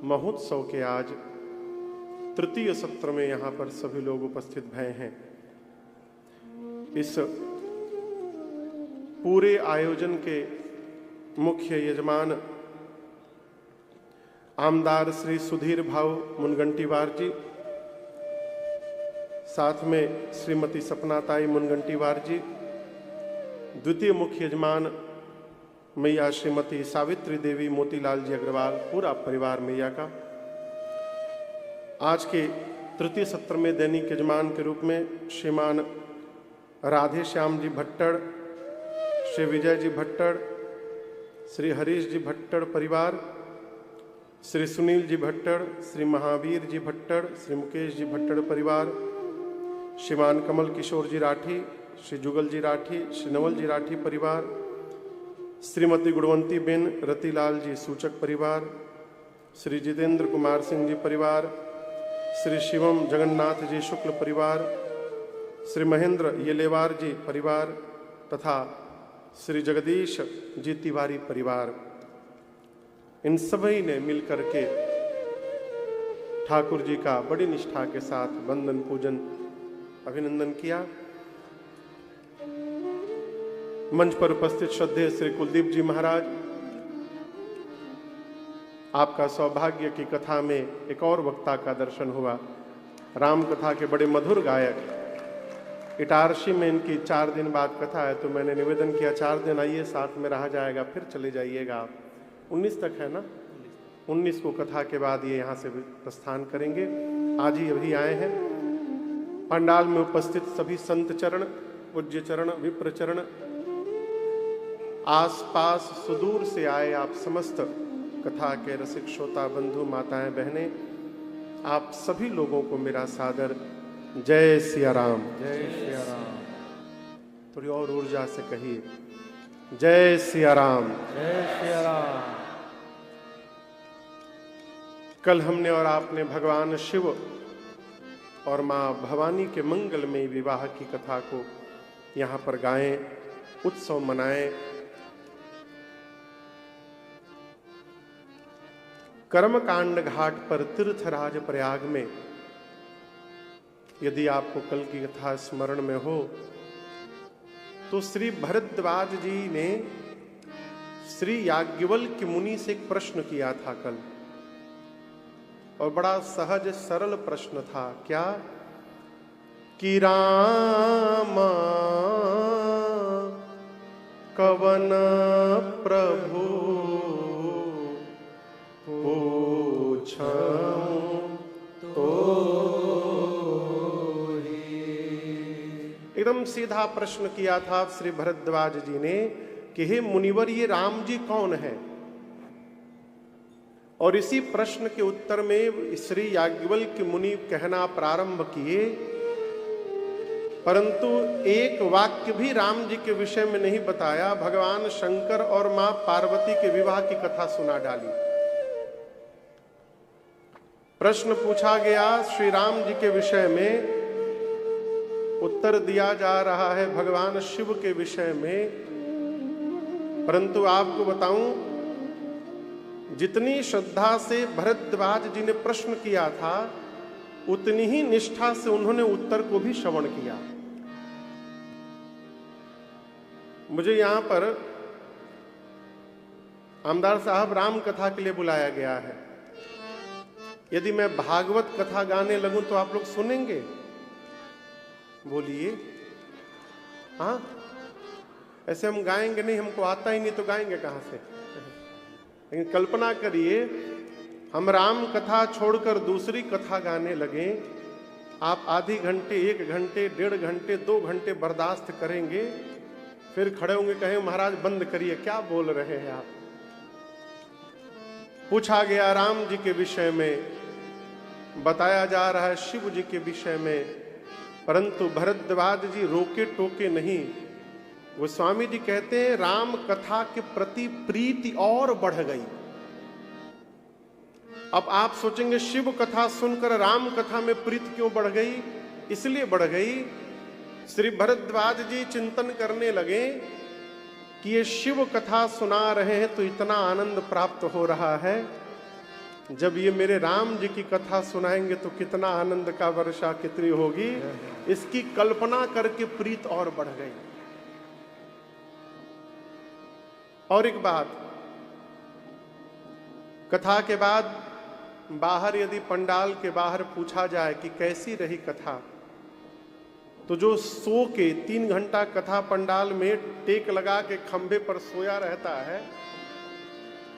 महोत्सव के आज तृतीय सत्र में यहाँ पर सभी लोग उपस्थित भय हैं। इस पूरे आयोजन के मुख्य यजमान आमदार श्री सुधीर भाव मुनगंटीवार जी, साथ में श्रीमती सपनाताई मुनगंटीवार जी, द्वितीय मुख्य यजमान मैया श्रीमती सावित्री देवी मोतीलाल जी अग्रवाल, पूरा परिवार मैया का। आज के तृतीय सत्र में दैनिक यजमान के रूप में श्रीमान राधे श्याम जी भट्टड़, श्री विजय जी भट्टड़, श्री हरीश जी भट्टड़ परिवार, श्री सुनील जी भट्टड़, श्री महावीर जी भट्टड़, श्री मुकेश जी भट्टड़ परिवार, श्रीमान कमल किशोर जी राठी, श्री जुगल जी राठी, श्री नवल जी राठी परिवार, श्रीमती गुणवंती बेन रतिलाल जी सूचक परिवार, श्री जितेंद्र कुमार सिंह जी परिवार, श्री शिवम जगन्नाथ जी शुक्ल परिवार, श्री महेंद्र येलेवार जी परिवार तथा श्री जगदीश जी तिवारी परिवार, इन सभी ने मिलकर के ठाकुर जी का बड़ी निष्ठा के साथ वंदन पूजन अभिनंदन किया। मंच पर उपस्थित श्रद्धेय श्री कुलदीप जी महाराज, आपका सौभाग्य की कथा में एक और वक्ता का दर्शन हुआ। राम कथा के बड़े मधुर गायक, इटारसी में इनकी 4 दिन बाद कथा है, तो मैंने निवेदन किया 4 दिन आइए, साथ में रहा जाएगा, फिर चले जाइएगा आप। 19 तक है ना, 19 को कथा के बाद ये यहाँ से प्रस्थान करेंगे। आज ही अभी आए हैं। पंडाल में उपस्थित सभी संत चरण, पूज्य चरण, विप्र चरण, आसपास सुदूर से आए आप समस्त कथा के रसिक श्रोता बंधु माताएं बहनें, आप सभी लोगों को मेरा सादर जय सिया राम। जय सिया राम। थोड़ी और ऊर्जा से कहिए, जय सिया राम। जय सिया राम। कल हमने और आपने भगवान शिव और मां भवानी के मंगलमय विवाह की कथा को यहाँ पर गाएं, उत्सव मनाएं। कर्मकांड घाट पर तीर्थराज प्रयाग में, यदि आपको कल की कथा स्मरण में हो तो श्री भरद्वाज जी ने श्री याज्ञवल्क्य मुनि से एक प्रश्न किया था कल, और बड़ा सहज सरल प्रश्न था। क्या कि राम कवन प्रभु एकदम सीधा प्रश्न किया था श्री भरद्वाज जी ने कि हे मुनिवर, ये राम जी कौन है? और इसी प्रश्न के उत्तर में श्री याज्ञवल्क्य मुनि कहना प्रारंभ किए, परंतु एक वाक्य भी राम जी के विषय में नहीं बताया। भगवान शंकर और मां पार्वती के विवाह की कथा सुना डाली। प्रश्न पूछा गया श्री राम जी के विषय में, उत्तर दिया जा रहा है भगवान शिव के विषय में। परंतु आपको बताऊं, जितनी श्रद्धा से भरद्वाज जी ने प्रश्न किया था, उतनी ही निष्ठा से उन्होंने उत्तर को भी श्रवण किया। मुझे यहां पर आमदार साहब राम कथा के लिए बुलाया गया है। यदि मैं भागवत कथा गाने लगूं तो आप लोग सुनेंगे? बोलिए। हाँ, ऐसे हम गाएंगे नहीं, हमको आता ही नहीं तो गाएंगे कहां से? लेकिन कल्पना करिए, हम राम कथा छोड़कर दूसरी कथा गाने लगे, आप आधी घंटे, 1 घंटे, 1.5 घंटे, 2 घंटे बर्दाश्त करेंगे, फिर खड़े होंगे, कहें महाराज बंद करिए, क्या बोल रहे हैं आप? पूछा गया राम जी के विषय में, बताया जा रहा है शिव जी के विषय में, परंतु भरद्वाज जी रोके टोके नहीं। गोस्वामी जी कहते हैं राम कथा के प्रति प्रीति और बढ़ गई। अब आप सोचेंगे शिव कथा सुनकर राम कथा में प्रीति क्यों बढ़ गई? इसलिए बढ़ गई, श्री भरद्वाज जी चिंतन करने लगे कि ये शिव कथा सुना रहे हैं तो इतना आनंद प्राप्त हो रहा है, जब ये मेरे राम जी की कथा सुनाएंगे तो कितना आनंद का वर्षा कितनी होगी, इसकी कल्पना करके प्रीत और बढ़ गई। और एक बात, कथा के बाद बाहर यदि पंडाल के बाहर पूछा जाए कि कैसी रही कथा, तो जो सो के 3 घंटा कथा पंडाल में टेक लगा के खंभे पर सोया रहता है,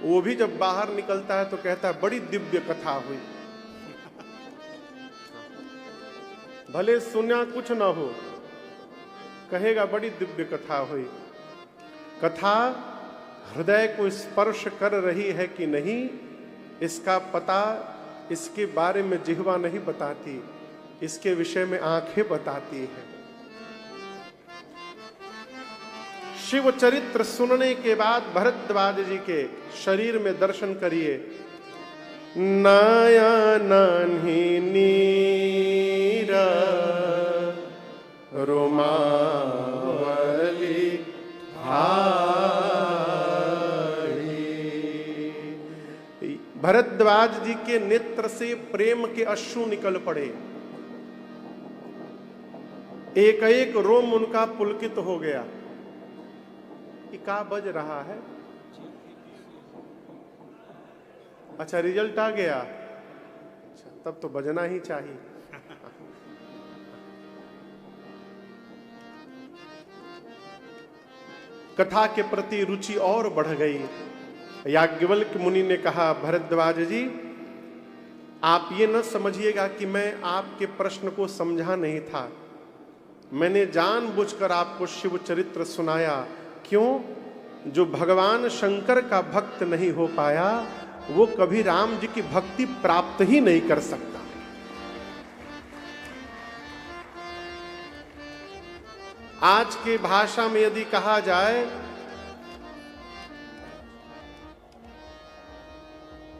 वो भी जब बाहर निकलता है तो कहता है बड़ी दिव्य कथा हुई। भले सुना कुछ ना हो, कहेगा बड़ी दिव्य कथा हुई। कथा हृदय को स्पर्श कर रही है कि नहीं, इसका पता इसके बारे में जिह्वा नहीं बताती, इसके विषय में आंखें बताती है। शिव चरित्र सुनने के बाद भरद्वाज जी के शरीर में दर्शन करिए। नयन ही नीरा रोमावली भरद्वाज जी के नेत्र से प्रेम के अश्रु निकल पड़े, एक एक रोम उनका पुलकित हो गया। क्या बज रहा है? अच्छा, रिजल्ट आ गया। अच्छा, तब तो बजना ही चाहिए। कथा के प्रति रुचि और बढ़ गई। याज्ञवल्क मुनि ने कहा, भरद्वाज जी, आप ये न समझिएगा कि मैं आपके प्रश्न को समझा नहीं था। मैंने जानबूझकर आपको शिव चरित्र सुनाया। क्यों? जो भगवान शंकर का भक्त नहीं हो पाया, वो कभी राम जी की भक्ति प्राप्त ही नहीं कर सकता। आज के भाषा में यदि कहा जाए,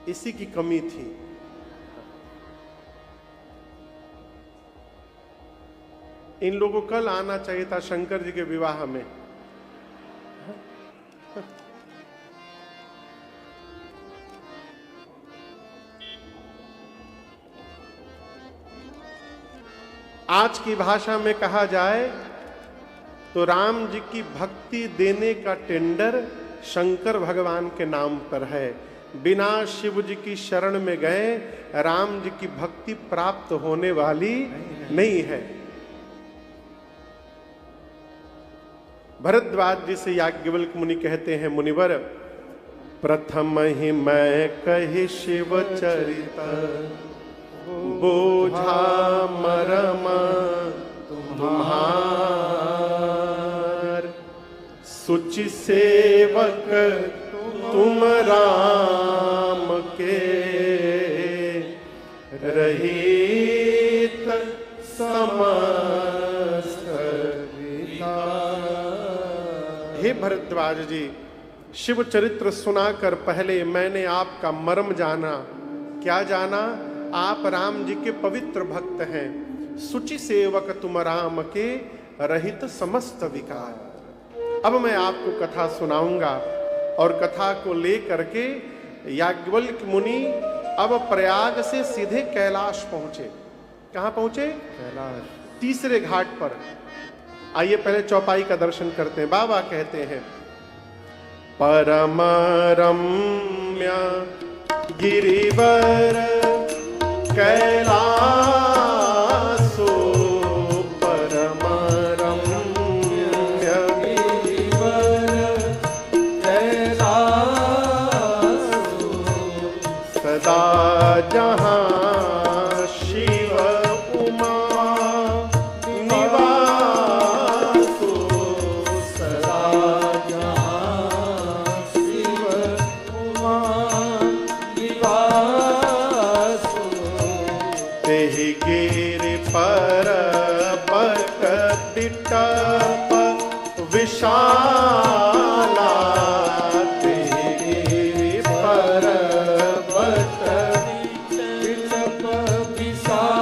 इसी की कमी थी। इन लोगों को कल आना चाहिए था शंकर जी के विवाह में। आज की भाषा में कहा जाए तो राम जी की भक्ति देने का टेंडर शंकर भगवान के नाम पर है। बिना शिव जी की शरण में गए राम जी की भक्ति प्राप्त होने वाली नहीं है। भरद्वाज जी से याज्ञवल्क मुनि कहते हैं, मुनिवर, प्रथम ही मैं कही शिव चरित, बोझा मरम तुम्हार, सुचि सेवक तुम राम के, रहित समस्त विकार। हे भरद्वाज जी, शिव चरित्र सुनाकर पहले मैंने आपका मर्म जाना। क्या जाना? आप राम जी के पवित्र भक्त हैं, सुचि सेवक तुम राम के, रहित समस्त विकार। अब मैं आपको कथा सुनाऊंगा और कथा को लेकर के याज्ञवल्क मुनि अब प्रयाग से सीधे कैलाश पहुंचे। कहां पहुंचे? कैलाश। तीसरे घाट पर। आइए पहले चौपाई का दर्शन करते हैं। बाबा कहते हैं, परम रम्य गिरिवर कैलासो, परम रम्य गिरिवर कैलासो, सदा जहां शिव उमा निवासो, सदा जहां शिव उमा निवासो, तेहि गिरि पर्वत बिटप विशाला, तेहि गिरि पर्वत बिटप विशाला,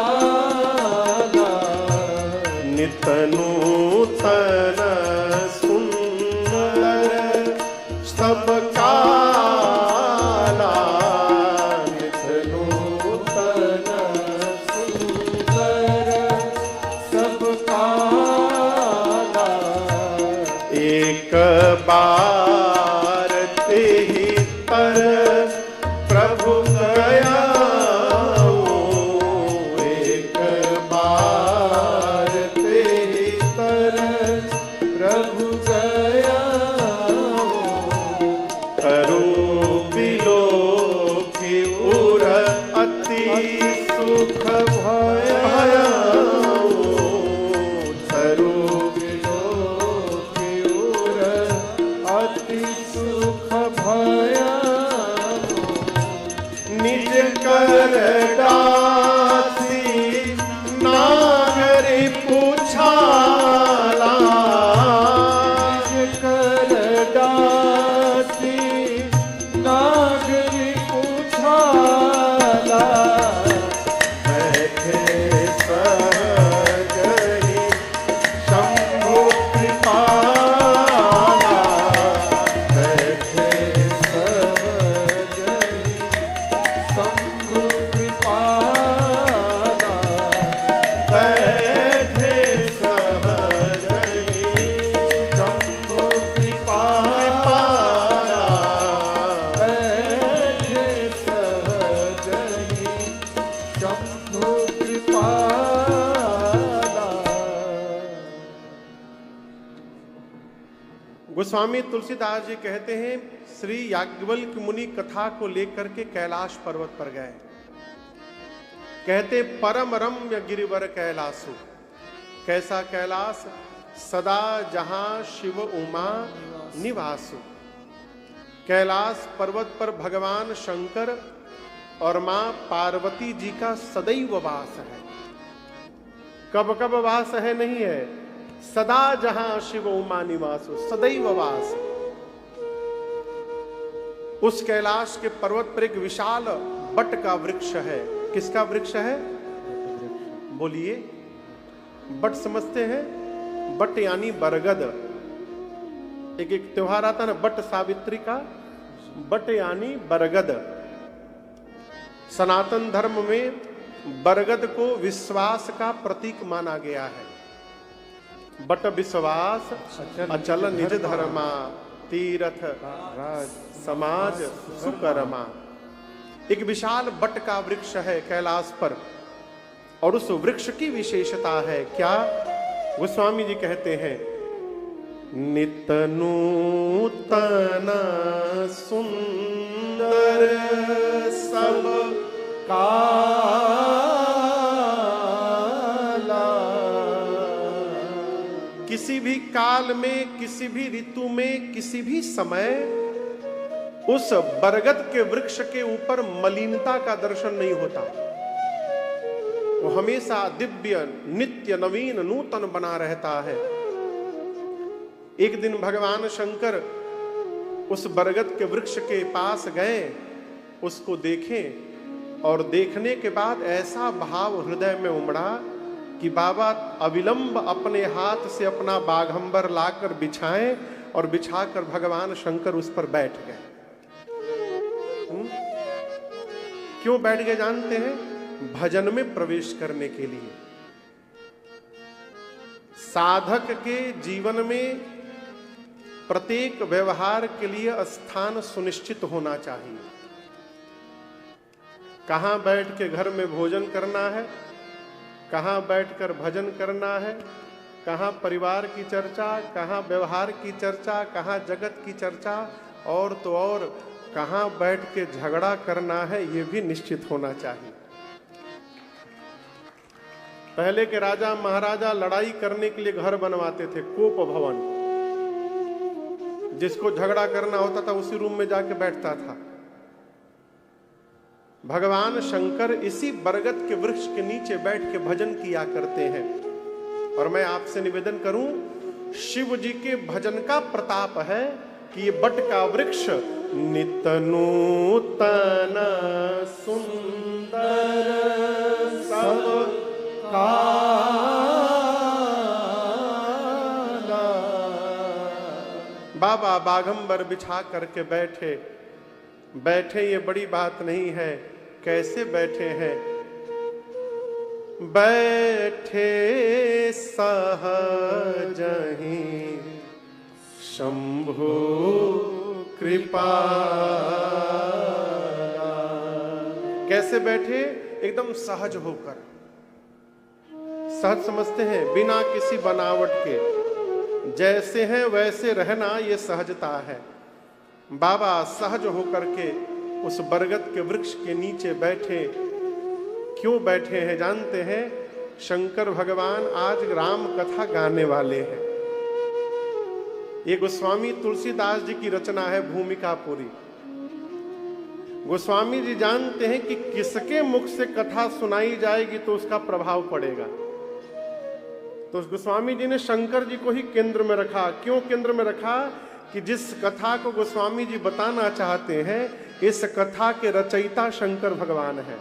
बार ते ही पर प्रभु गया, एक बार ते ही पर प्रभु गया, करूं बिलो की उर अति सुख भया, करूं बिलो की उर अति सुख भया, निज कर दासी नागरी पूछाला, निज कर दासी नागरी पूछाला, बैठे सहजहि शंभु कृपाला, बैठे सहजहि शंभु कृपाला, बैठे सहजहि शंभु कृपाला, बैठे सहजहि शंभु कृपाला। गोस्वामी तुलसीदास जी कहते हैं, श्री याज्ञवल्क्य मुनि कथा को लेकर के कैलाश पर्वत पर गए। कहते परम रम्य गिरिवर कैलासु। कैसा कैलाश? सदा जहां शिव उमा निवासु। कैलाश पर्वत पर भगवान शंकर और मां पार्वती जी का सदैव वास है। कब कब वास है नहीं है, सदा जहां शिव उमा निवासु, सदैव वास। उस कैलाश के पर्वत पर एक विशाल बट का वृक्ष है। किसका वृक्ष है? बोलिए। बट समझते हैं? बट यानी बरगद। एक त्योहार आता है ना, बट सावित्री का, बट यानी बरगद। सनातन धर्म में बरगद को विश्वास का प्रतीक माना गया है। बट विश्वास अचल निज धर्मा, तीर्थ समाज सुकर्मा। एक विशाल बट का वृक्ष है कैलाश पर, और उस वृक्ष की विशेषता है क्या? गोस्वामी जी कहते हैं, नित नूतन सुंदर सब काला। किसी भी काल में, किसी भी ऋतु में, किसी भी समय उस बरगद के वृक्ष के ऊपर मलिनता का दर्शन नहीं होता। वो हमेशा दिव्य, नित्य, नवीन, नूतन बना रहता है। एक दिन भगवान शंकर उस बरगद के वृक्ष के पास गए, उसको देखें, और देखने के बाद ऐसा भाव हृदय में उमड़ा कि बाबा अविलंब अपने हाथ से अपना बाघंबर लाकर बिछाएं, और बिछाकर भगवान शंकर उस पर बैठ गए। क्यों बैठ गए जानते हैं? भजन में प्रवेश करने के लिए। साधक के जीवन में प्रत्येक व्यवहार के लिए स्थान सुनिश्चित होना चाहिए। कहां बैठ के घर में भोजन करना है, कहां बैठकर भजन करना है, कहां परिवार की चर्चा, कहां व्यवहार की चर्चा, कहां जगत की चर्चा, और तो और कहां बैठ के झगड़ा करना है, यह भी निश्चित होना चाहिए। पहले के राजा महाराजा लड़ाई करने के लिए घर बनवाते थे, कोप भवन। जिसको झगड़ा करना होता था उसी रूम में जाके बैठता था। भगवान शंकर इसी बरगद के वृक्ष के नीचे बैठ के भजन किया करते हैं। और मैं आपसे निवेदन करूं, शिव जी के भजन का प्रताप है कि ये बट का वृक्ष नित नूतन सुंदर सब काला। बाबा बाघंबर बिछा करके बैठे। बैठे ये बड़ी बात नहीं है, कैसे बैठे हैं? बैठे सहजहि शंभो कृपा। कैसे बैठे? एकदम सहज होकर। सहज समझते हैं, बिना किसी बनावट के, जैसे हैं वैसे रहना, ये सहजता है। बाबा सहज होकर के उस बरगद के वृक्ष के नीचे बैठे। क्यों बैठे हैं जानते हैं? शंकर भगवान आज राम कथा गाने वाले हैं। ये गोस्वामी तुलसीदास जी की रचना है भूमिका पूरी। गोस्वामी जी जानते हैं कि किसके मुख से कथा सुनाई जाएगी तो उसका प्रभाव पड़ेगा। तो गोस्वामी जी ने शंकर जी को ही केंद्र में रखा। क्यों केंद्र में रखा? कि जिस कथा को गोस्वामी जी बताना चाहते हैं, इस कथा के रचयिता शंकर भगवान है।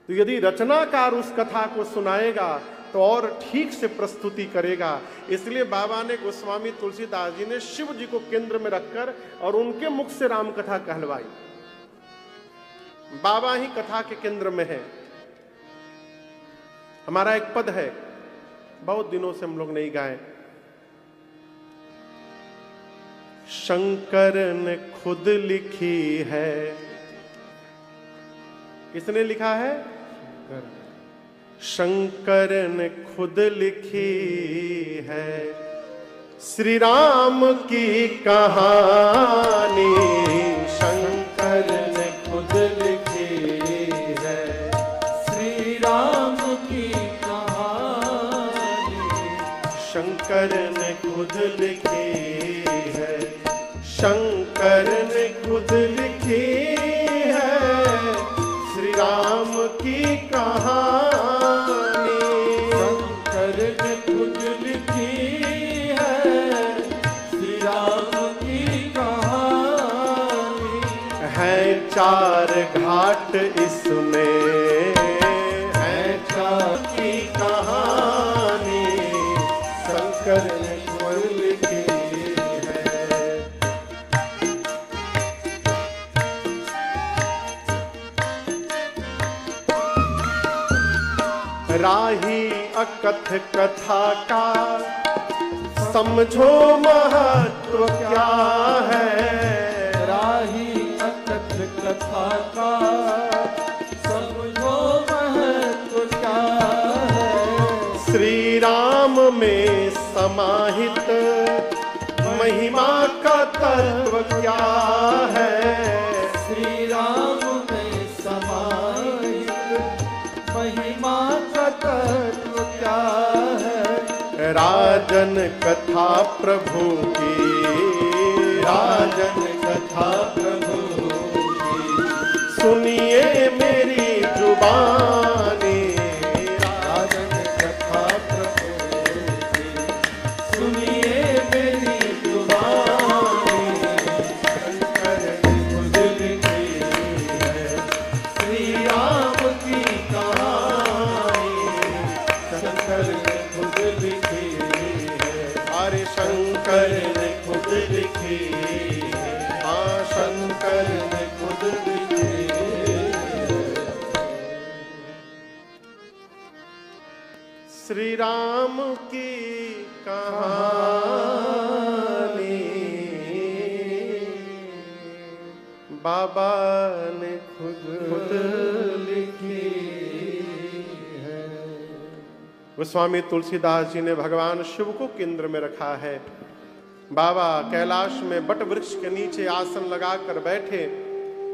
तो यदि रचनाकार उस कथा को सुनाएगा तो और ठीक से प्रस्तुति करेगा। इसलिए बाबा ने, गोस्वामी तुलसीदास जी ने शिव जी को केंद्र में रखकर और उनके मुख से राम कथा कहलवाई। बाबा ही कथा के केंद्र में है। हमारा एक पद है, बहुत दिनों से हम लोग नहीं गाए। शंकर ने खुद लिखी है। किसने लिखा है? शंकर ने खुद लिखी है श्री राम की कहानी। शंकर ने खुद लिखी है श्री राम की कहानी। शंकर ने खुद लिखी है, शंकर ने खुद लिखी है श्री राम की कहानी। शंकर ने खुद लिखी है श्री राम की कहानी। है चार घाट इसमें, है चार की कहानी। शंकर ने खुद लिखी है। राही अकथ कथा का समझो महत्व क्या है। राही अकथ कथा का समझो महत्व क्या है। श्री राम में समाहित महिमा का तत्व क्या है। श्री राम में समाहित महिमा का तत्व क्या है। राजन कथा प्रभु की, राजन कथा प्रभु की, सुनिए मेरी जुबानी। राजन कथा प्रभु की, सुनिए मेरी जुबानी। शंकर ने खुद लिखी है श्री राम की कहानी। शंकर ने खुद लिखी है। अरे शंकर ने खुद लिखी है। हाँ, शंकर ने खुद लिखी है। श्री राम की कहानी बाबा ने खुद लिखी है। गोस्वामी तुलसीदास जी ने भगवान शिव को केंद्र में रखा है। बाबा कैलाश में बट वृक्ष के नीचे आसन लगाकर बैठे,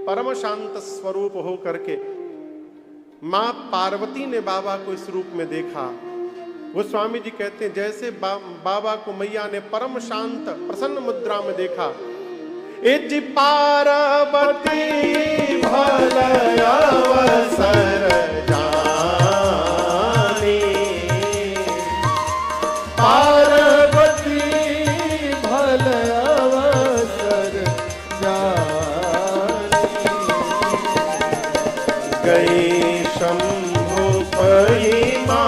परम शांत स्वरूप हो करके। मां पार्वती ने बाबा को इस रूप में देखा। गोस्वामी जी कहते हैं जैसे बाबा को मैया ने परम शांत प्रसन्न मुद्रा में देखा। इति पार्वती भल अवसर जानी। पार्वती भल अवसर जानी। गई शंभु महिमा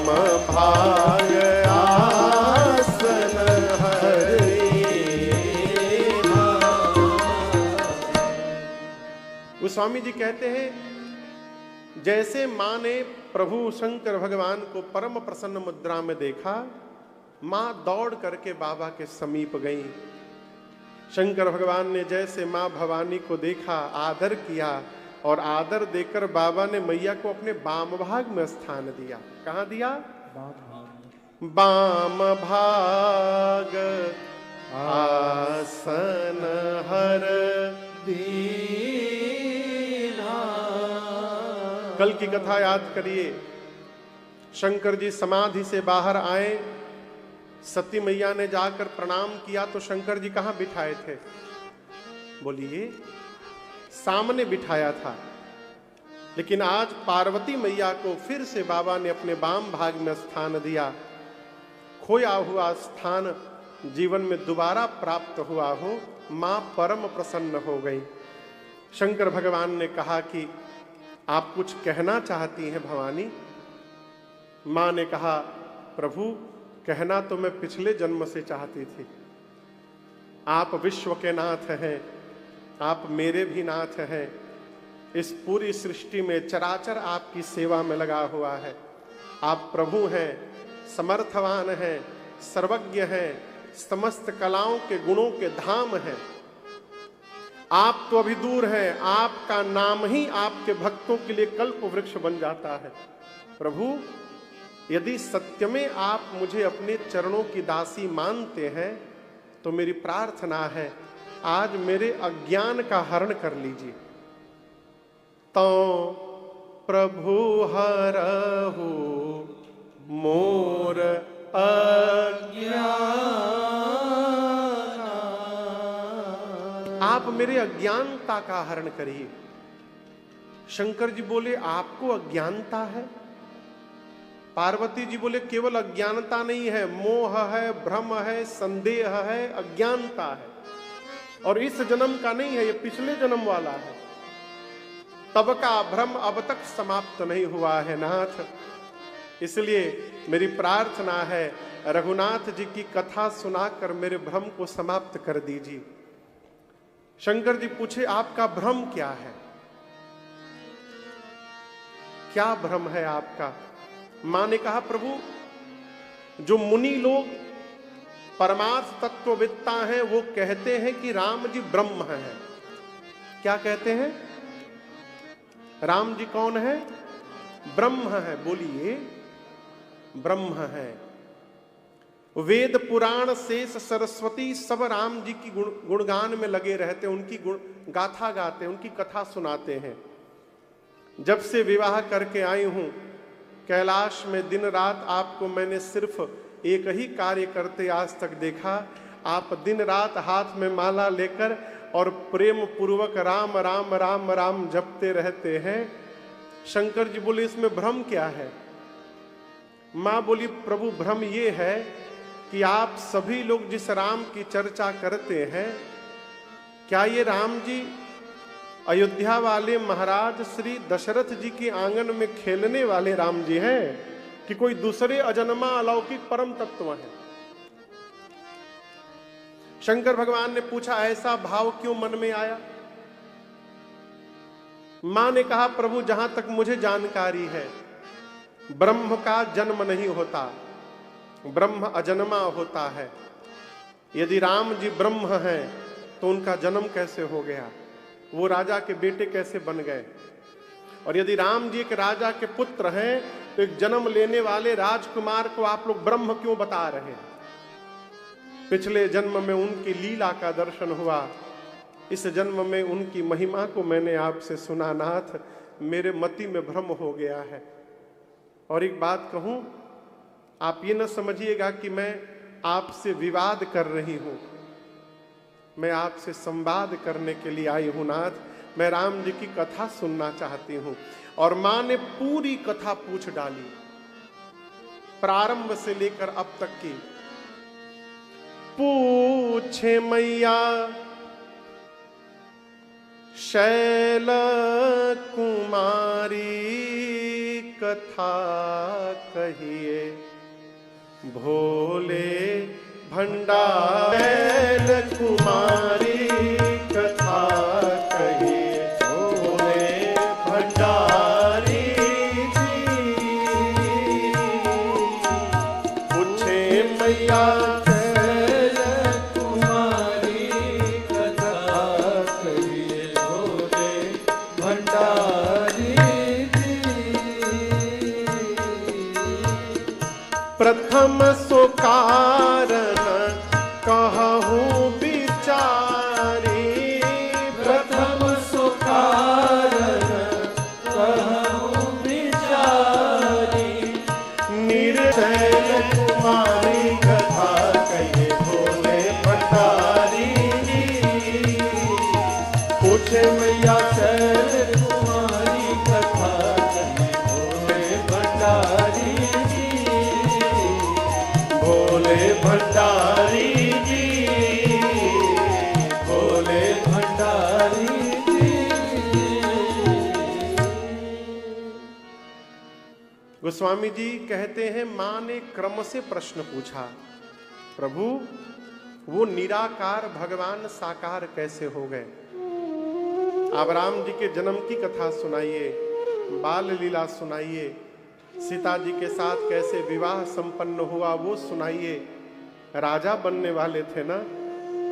भाग आसन हरि। गोस्वामी जी कहते हैं जैसे मां ने प्रभु शंकर भगवान को परम प्रसन्न मुद्रा में देखा, मां दौड़ करके बाबा के समीप गई। शंकर भगवान ने जैसे मां भवानी को देखा, आदर किया, और आदर देकर बाबा ने मैया को अपने वाम भाग में स्थान दिया। कहां दिया? वाम भाग आसन हर दीना। कल की कथा याद करिए। शंकर जी समाधि से बाहर आए, सती मैया ने जाकर प्रणाम किया तो शंकर जी कहां बिठाए थे? बोलिए, सामने बिठाया था। लेकिन आज पार्वती मैया को फिर से बाबा ने अपने वाम भाग में स्थान दिया। खोया हुआ स्थान जीवन में दोबारा प्राप्त हुआ हो, मां परम प्रसन्न हो गई। शंकर भगवान ने कहा कि आप कुछ कहना चाहती हैं भवानी? मां ने कहा, प्रभु कहना तो मैं पिछले जन्म से चाहती थी। आप विश्व के नाथ हैं, आप मेरे भी नाथ हैं। इस पूरी सृष्टि में चराचर आपकी सेवा में लगा हुआ है। आप प्रभु हैं, समर्थवान हैं, सर्वज्ञ हैं, समस्त कलाओं के गुणों के धाम हैं। आप तो अभी दूर हैं, आपका नाम ही आपके भक्तों के लिए कल्प वृक्ष बन जाता है। प्रभु यदि सत्य में आप मुझे अपने चरणों की दासी मानते हैं तो मेरी प्रार्थना है आज मेरे अज्ञान का हरण कर लीजिए। तो प्रभु हरहु मोर अज्ञान। आप मेरे अज्ञानता का हरण करिए। शंकर जी बोले, आपको अज्ञानता है? पार्वती जी बोले, केवल अज्ञानता नहीं है, मोह है, भ्रम है, संदेह है, अज्ञानता है। और इस जन्म का नहीं है, ये पिछले जन्म वाला है। तब का भ्रम अब तक समाप्त नहीं हुआ है नाथ। इसलिए मेरी प्रार्थना है रघुनाथ जी की कथा सुनाकर मेरे भ्रम को समाप्त कर दीजिए। शंकर जी पूछे, आपका भ्रम क्या है? क्या भ्रम है आपका? मां ने कहा, प्रभु जो मुनि लोग परमार्थ तत्ववेत्ता हैं वो कहते हैं कि राम जी ब्रह्म हैं। क्या कहते हैं? राम जी कौन है? ब्रह्म है। बोलिए, ब्रह्म है। वेद पुराण शेष सरस्वती सब राम जी की गुणगान में लगे रहते, उनकी गाथा गाते, उनकी कथा सुनाते हैं। जब से विवाह करके आई हूं कैलाश में दिन रात आपको मैंने सिर्फ एक ही कार्य करते आज तक देखा। आप दिन रात हाथ में माला लेकर और प्रेम पूर्वक राम राम राम राम जपते रहते हैं। शंकर जी बोले, इसमें भ्रम क्या है? मां बोली, प्रभु भ्रम ये है कि आप सभी लोग जिस राम की चर्चा करते हैं, क्या ये राम जी अयोध्या वाले महाराज श्री दशरथ जी के आंगन में खेलने वाले राम जी हैं कि कोई दूसरे अजन्मा अलौकिक परम तत्व हैं? शंकर भगवान ने पूछा, ऐसा भाव क्यों मन में आया? मां ने कहा, प्रभु जहां तक मुझे जानकारी है ब्रह्म का जन्म नहीं होता, ब्रह्म अजन्मा होता है। यदि राम जी ब्रह्म हैं तो उनका जन्म कैसे हो गया? वो राजा के बेटे कैसे बन गए? और यदि राम जी एक राजा के पुत्र हैं तो एक जन्म लेने वाले राजकुमार को आप लोग ब्रह्म क्यों बता रहे हैं? पिछले जन्म में उनकी लीला का दर्शन हुआ, इस जन्म में उनकी महिमा को मैंने आपसे सुना नाथ, मेरे मति में भ्रम हो गया है। और एक बात कहूं, आप ये न समझिएगा कि मैं आपसे विवाद कर रही हूं, मैं आपसे संवाद करने के लिए आई हूं नाथ। मैं राम जी की कथा सुनना चाहती हूं। और मां ने पूरी कथा पूछ डाली, प्रारंभ से लेकर अब तक की। पूछे मैया शैल कुमारी कथा कहिए, भोले भंडार कुमारी कथा कहिए, भोले भंडारी जी। पूछे मैया कुमारी कथा कहिए, भोले भंडारी जी। प्रथम सो कारण कहूँ विचारी, प्रथम सो कारण कहूँ विचारी, निर्जल कुमारी कथा कहिए, भोले भंडारी जी। पूछे मैया शैल कुमारी कथा कहिए, भोले भंडारी जी। भोले भंडारी जी, भोले भंडारी जी। गोस्वामी जी कहते हैं, मां ने क्रम से प्रश्न पूछा, प्रभु वो निराकार भगवान साकार कैसे हो गए? आप राम जी के जन्म की कथा सुनाइए, बाल लीला सुनाइए, सीता जी के साथ कैसे विवाह संपन्न हुआ वो सुनाइए। राजा बनने वाले थे ना,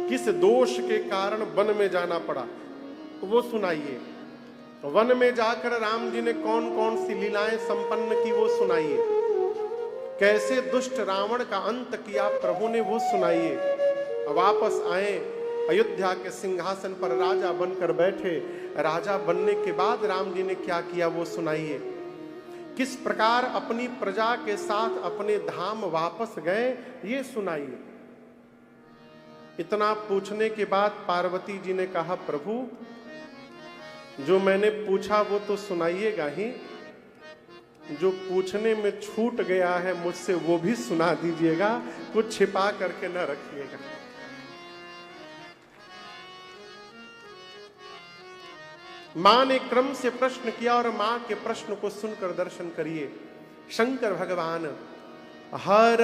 किस दोष के कारण वन में जाना पड़ा वो सुनाइए। वन में जाकर राम जी ने कौन कौन सी लीलाएं संपन्न की वो सुनाइए। कैसे दुष्ट रावण का अंत किया प्रभु ने वो सुनाइए। वापस आए, अयोध्या के सिंहासन पर राजा बनकर बैठे। राजा बनने के बाद राम जी ने क्या किया वो सुनाइए। किस प्रकार अपनी प्रजा के साथ अपने धाम वापस गए ये सुनाइए। इतना पूछने के बाद पार्वती जी ने कहा, प्रभु जो मैंने पूछा वो तो सुनाइएगा ही, जो पूछने में छूट गया है मुझसे वो भी सुना दीजिएगा, कुछ छिपा करके न रखिएगा। मां ने क्रम से प्रश्न किया और मां के प्रश्न को सुनकर दर्शन करिए। शंकर भगवान हर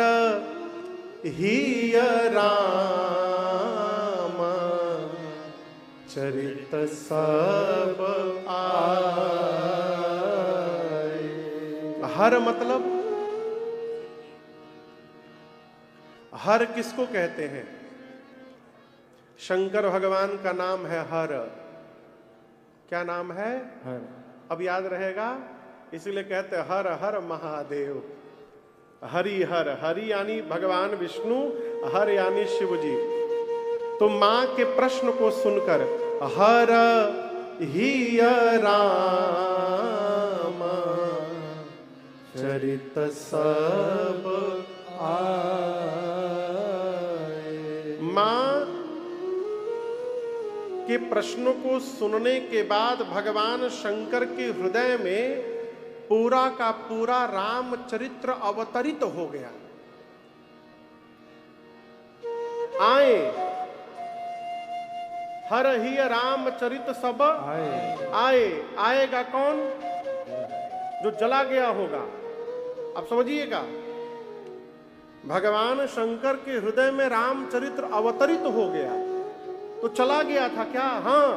ही राम चरित सब आए। हर मतलब, हर किसको कहते हैं? शंकर भगवान का नाम है हर। क्या नाम है? हर। अब याद रहेगा, इसलिए कहते हैं हर हर महादेव। हरि हर, हरि यानी भगवान विष्णु, हर यानी शिव जी। तो मां के प्रश्न को सुनकर हर ही राम चरित सब आए। मां के प्रश्नों को सुनने के बाद भगवान शंकर के हृदय में पूरा का पूरा रामचरित्र अवतरित हो गया। आए, हर ही रामचरित सब आए। आएगा कौन? जो चला गया होगा। अब समझिएगा, भगवान शंकर के हृदय में रामचरित्र अवतरित हो गया तो चला गया था क्या? हाँ।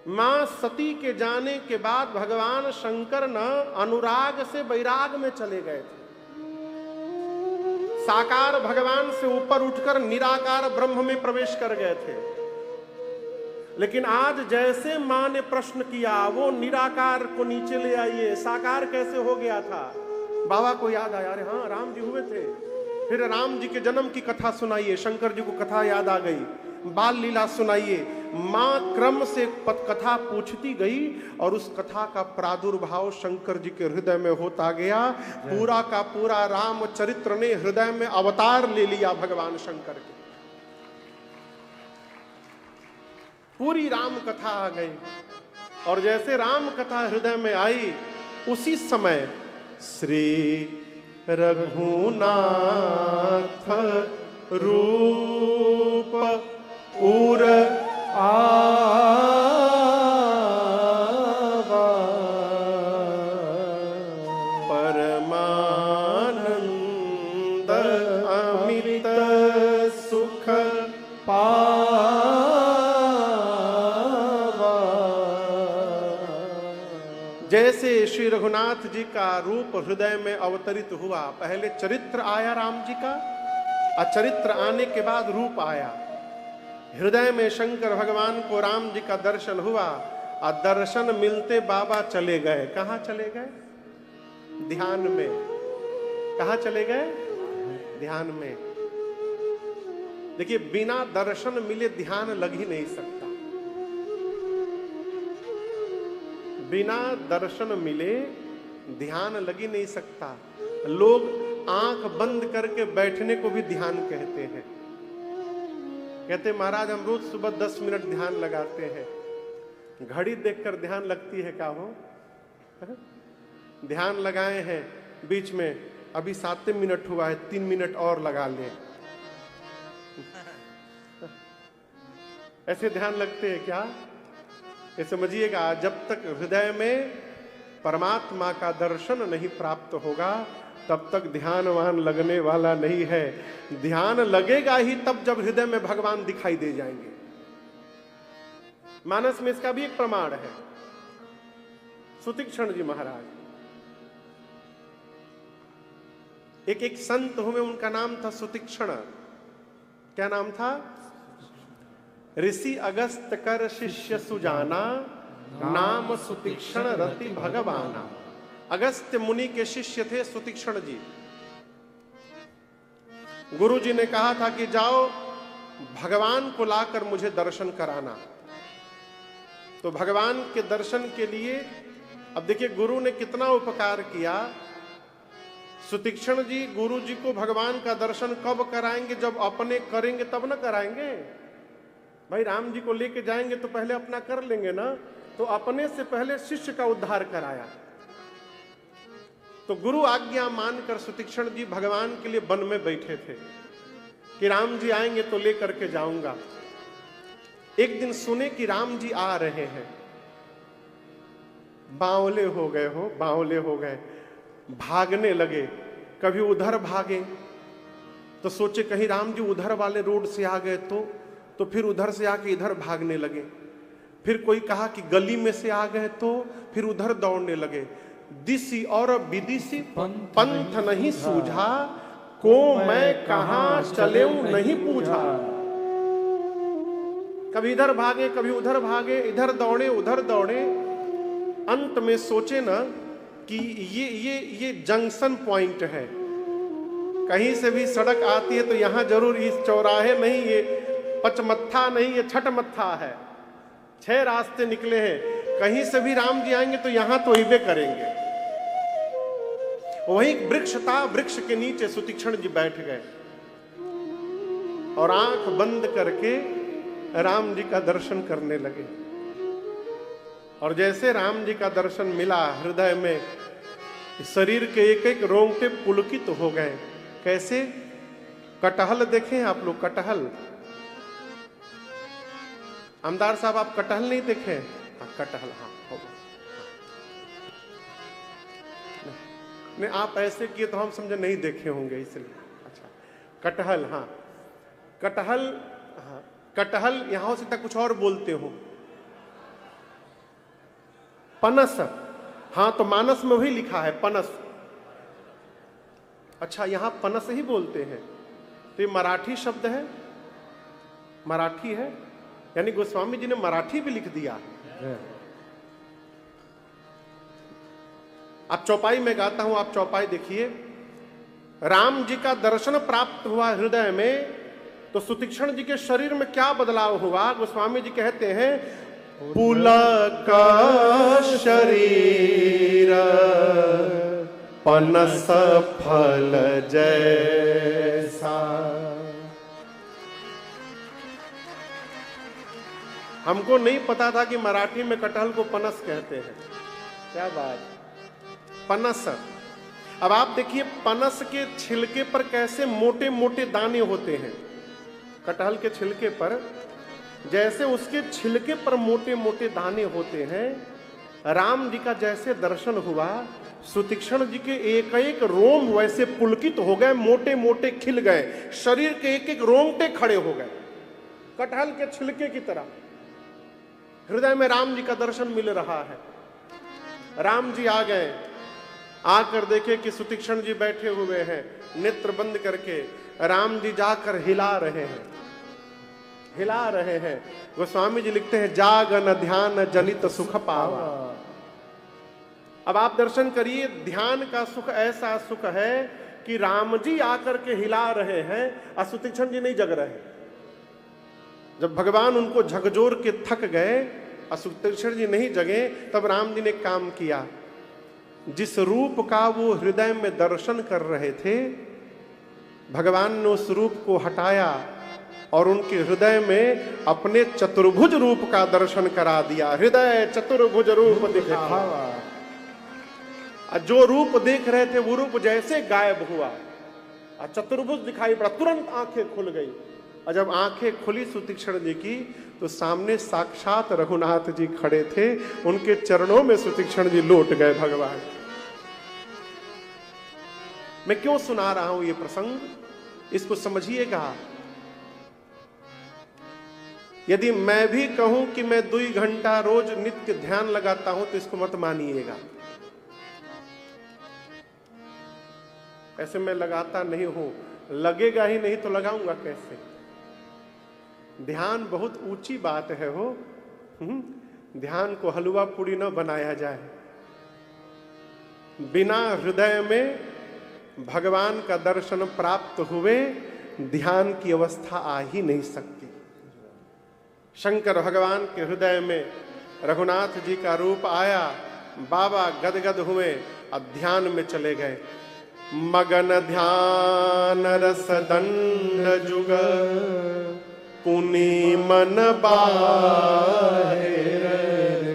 मां सती के जाने के बाद भगवान शंकर न अनुराग से वैराग में चले गए थे। साकार भगवान से ऊपर उठकर निराकार ब्रह्म में प्रवेश कर गए थे। लेकिन आज जैसे मां ने प्रश्न किया, वो निराकार को नीचे ले आइए, साकार कैसे हो गया था? बाबा को याद आया, अरे हाँ राम जी हुए थे। फिर राम जी के जन्म की कथा सुनाइए, शंकर जी को कथा याद आ गई। बाल लीला सुनाइए। मां क्रम से कथा पूछती गई और उस कथा का प्रादुर्भाव शंकर जी के हृदय में होता गया। पूरा का पूरा रामचरित्र ने हृदय में अवतार ले लिया भगवान शंकर के। पूरी राम कथा आ गई और जैसे राम कथा हृदय में आई उसी समय श्री रघुनाथ रूप उर आवा सहित सुख पावा। जैसे श्री रघुनाथ जी का रूप हृदय में अवतरित हुआ, पहले चरित्र आया राम जी का, और चरित्र आने के बाद रूप आया। हृदय में शंकर भगवान को राम जी का दर्शन हुआ, और दर्शन मिलते बाबा चले गए। कहाँ चले गए? ध्यान में। कहाँ चले गए? ध्यान में। देखिए, बिना दर्शन मिले ध्यान लग ही नहीं सकता। बिना दर्शन मिले ध्यान लग ही नहीं सकता। लोग आंख बंद करके बैठने को भी ध्यान कहते हैं। कहते महाराज हम रोज सुबह 10 मिनट ध्यान लगाते हैं। घड़ी देखकर ध्यान लगती है क्या हो? ध्यान लगाए हैं, बीच में अभी 7 मिनट हुआ है, 3 मिनट और लगा लें। ऐसे ध्यान लगते हैं क्या? ये समझिएगा, जब तक हृदय में परमात्मा का दर्शन नहीं प्राप्त होगा तब तक ध्यान वहां लगने वाला नहीं है। ध्यान लगेगा ही तब जब हृदय में भगवान दिखाई दे जाएंगे। मानस में इसका भी एक प्रमाण है। सुतीक्षण जी महाराज एक संत हुए, उनका नाम था सुतीक्षण। क्या नाम था? ऋषि अगस्त कर शिष्य सुजाना, नाम सुतीक्षण रति भगवाना। अगस्त्य मुनि के शिष्य थे सुतीक्षण जी। गुरु जी ने कहा था कि जाओ भगवान को लाकर मुझे दर्शन कराना। तो भगवान के दर्शन के लिए, अब देखिए गुरु ने कितना उपकार किया। सुतीक्षण जी गुरु जी को भगवान का दर्शन कब कराएंगे? जब अपने करेंगे तब ना कराएंगे। भाई राम जी को लेके जाएंगे तो पहले अपना कर लेंगे ना। तो अपने से पहले शिष्य का उद्धार कराया। तो गुरु आज्ञा मानकर सुतीक्षण जी भगवान के लिए वन में बैठे थे कि राम जी आएंगे तो लेकर के जाऊंगा। एक दिन सुने कि राम जी आ रहे हैं। बावले हो गए हो, बावले हो गए, भागने लगे। कभी उधर भागे तो सोचे कहीं राम जी उधर वाले रोड से आ गए तो फिर उधर से आके इधर भागने लगे। फिर कोई कहा कि गली में से आ गए तो फिर उधर दौड़ने लगे। दिसी और विदिसी पंथ नहीं सूझा, को मैं कहां चले नहीं पूछा। कभी इधर भागे, कभी उधर भागे, इधर दौड़े उधर दौड़े। अंत में सोचे ना कि ये जंक्शन पॉइंट है। कहीं से भी सड़क आती है तो यहां जरूर, इस चौराहे नहीं, ये पचमत्था नहीं, ये छठमत्था है। 6 रास्ते निकले हैं, कहीं से भी राम जी आएंगे तो यहां तो हिबे करेंगे। वहीं वृक्ष था, वृक्ष के नीचे सुतीक्षण जी बैठ गए और आंख बंद करके राम जी का दर्शन करने लगे। और जैसे राम जी का दर्शन मिला, हृदय में शरीर के एक एक रोंगटे पुलकित हो गए। कैसे? कटहल देखें आप लोग? कटहल, आमदार साहब आप कटहल नहीं देखे? हाँ कटहल, हाँ होगा। नहीं आप ऐसे किए तो हम समझे नहीं देखे होंगे इसलिए। अच्छा कटहल, हाँ कटहल, हाँ कटहल यहां हो सकता कुछ और बोलते हो। पनस, हाँ तो मानस में वही लिखा है पनस। अच्छा यहां पनस ही बोलते हैं। तो ये मराठी शब्द है, मराठी है, यानी गोस्वामी जी ने मराठी भी लिख दिया। आप चौपाई में गाता हूं, आप चौपाई देखिए। राम जी का दर्शन प्राप्त हुआ हृदय में, तो सुतीक्षण जी के शरीर में क्या बदलाव हुआ? गोस्वामी जी कहते हैं, पुलक शरीर पनस फल जैसा। हमको नहीं पता था कि मराठी में कटहल को पनस कहते हैं। क्या बात, पनस। अब आप देखिए पनस के छिलके पर कैसे मोटे मोटे दाने होते हैं। कटहल के छिलके पर जैसे उसके छिलके पर मोटे मोटे दाने होते हैं। राम जी का जैसे दर्शन हुआ, सुतीक्षण जी के एक एक रोम वैसे पुलकित हो गए, मोटे मोटे खिल गए, शरीर के एक एक रोंगटे खड़े हो गए, कटहल के छिलके की तरह। हृदय में राम जी का दर्शन मिल रहा है। राम जी आ गए, आकर देखे कि सुतीक्षण जी बैठे हुए हैं, नेत्र बंद करके। राम जी जाकर हिला रहे हैं, हिला रहे हैं। गोस्वामी जी लिखते हैं, जागन ध्यान जनित सुख पावा। अब आप दर्शन करिए, ध्यान का सुख ऐसा सुख है कि राम जी आकर के हिला रहे हैं और सुतीक्षण जी नहीं जग रहे। जब भगवान उनको झकझोर के थक गए और सुतीक्षण जी नहीं जगे, तब राम जी ने काम किया। जिस रूप का वो हृदय में दर्शन कर रहे थे, भगवान ने उस रूप को हटाया और उनके हृदय में अपने चतुर्भुज रूप का दर्शन करा दिया। हृदय चतुर्भुज रूप दिखावा। जो रूप देख रहे थे वो रूप जैसे गायब हुआ और चतुर्भुज दिखाई पड़ा, तुरंत आंखें खुल गई। और जब आंखें खुली सुतीक्षण जी की, तो सामने साक्षात रघुनाथ जी खड़े थे। उनके चरणों में सुतीक्षण जी लौट गए। भगवान, मैं क्यों सुना रहा हूं ये प्रसंग, इसको समझिएगा। यदि मैं भी कहूं कि मैं 2 घंटा रोज नित्य ध्यान लगाता हूं, तो इसको मत मानिएगा। ऐसे मैं लगाता नहीं हूं, लगेगा ही नहीं तो लगाऊंगा कैसे। ध्यान बहुत ऊंची बात है हो। ध्यान को हलवा पूड़ी न बनाया जाए। बिना हृदय में भगवान का दर्शन प्राप्त हुए ध्यान की अवस्था आ ही नहीं सकती। शंकर भगवान के हृदय में रघुनाथ जी का रूप आया, बाबा गदगद हुए और ध्यान में चले गए। मगन ध्यान रस दंड जुग पुनि मन बाहिर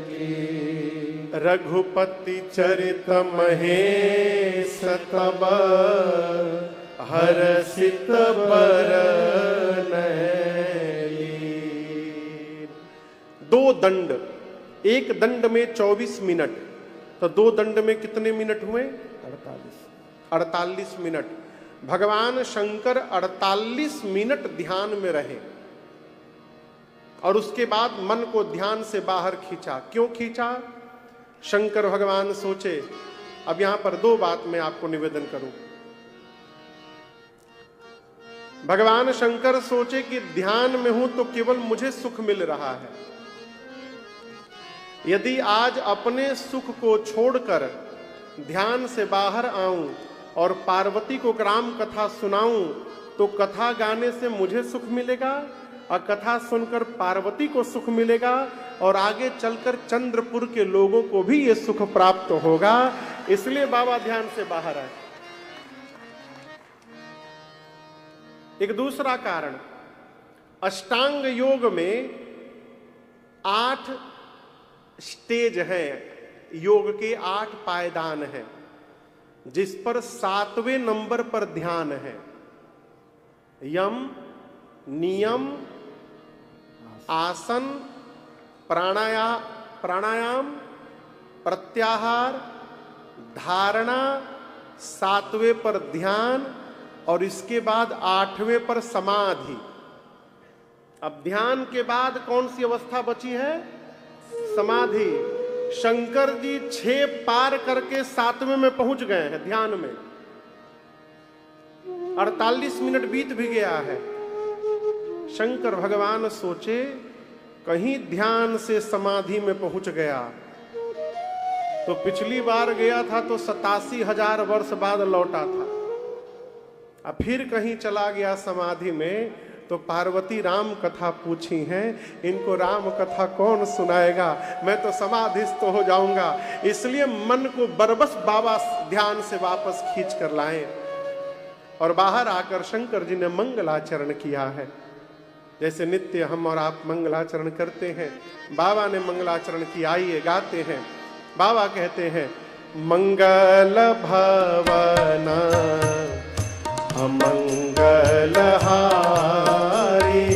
की, रघुपति चरित महेश तब हर्षित बरनैली। 2 दंड, एक दंड में 24 मिनट, तो 2 दंड में कितने मिनट हुए? 48 मिनट। भगवान शंकर 48 मिनट ध्यान में रहे और उसके बाद मन को ध्यान से बाहर खींचा। क्यों खींचा? शंकर भगवान सोचे। अब यहां पर 2 बात मैं आपको निवेदन करूं। भगवान शंकर सोचे कि ध्यान में हूं तो केवल मुझे सुख मिल रहा है। यदि आज अपने सुख को छोड़कर ध्यान से बाहर आऊं और पार्वती को राम कथा सुनाऊं, तो कथा गाने से मुझे सुख मिलेगा और कथा सुनकर पार्वती को सुख मिलेगा और आगे चलकर चंद्रपुर के लोगों को भी ये सुख प्राप्त होगा। इसलिए बाबा ध्यान से बाहर आए। एक दूसरा कारण, अष्टांग योग में 8 स्टेज हैं। योग के 8 पायदान हैं, जिस पर 7वें नंबर पर ध्यान है। यम, नियम, आसन, प्राणायाम, प्रत्याहार, धारणा, 7वें पर ध्यान और इसके बाद 8वें पर समाधि। अब ध्यान के बाद कौन सी अवस्था बची है? समाधि। शंकर जी 6 पार करके 7वें में पहुंच गए हैं ध्यान में। 48 मिनट बीत भी गया है। शंकर भगवान सोचे कहीं ध्यान से समाधि में पहुंच गया तो पिछली बार गया था तो 87,000 वर्ष बाद लौटा था। अब फिर कहीं चला गया समाधि में तो पार्वती राम कथा पूछी हैं, इनको राम कथा कौन सुनाएगा, मैं तो समाधिस्थ हो जाऊंगा। इसलिए मन को बरबस बाबा ध्यान से वापस खींच कर लाए और बाहर आकर शंकर जी ने मंगलाचरण किया है। जैसे नित्य हम और आप मंगलाचरण करते हैं, बाबा ने मंगलाचरण किया। आइए गाते हैं। बाबा कहते हैं, मंगल भवन अमंगल हारी,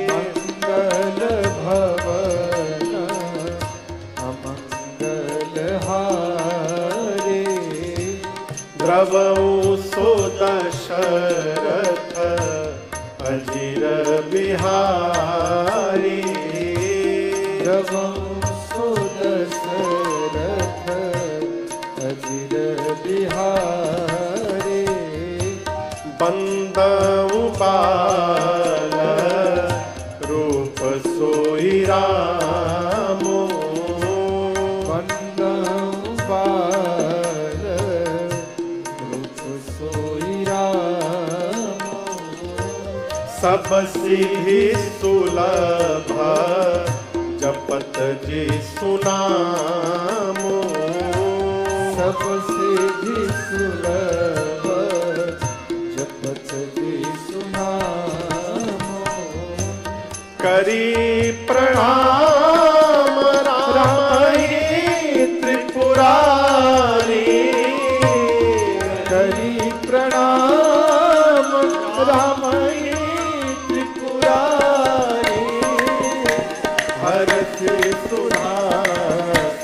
मंगल भवन अमंगल हारी, बाल रूप सोई रामो वंदन बाल रूप सोई रामो सब सिद्धि सुलभ जपत जी सुनामो सब सिद्धि सुलभ जपत जी सुनामो करी प्रणाम रामाई त्रिपुरारी करी प्रणाम रामाई त्रिपुरारी हरष सुधा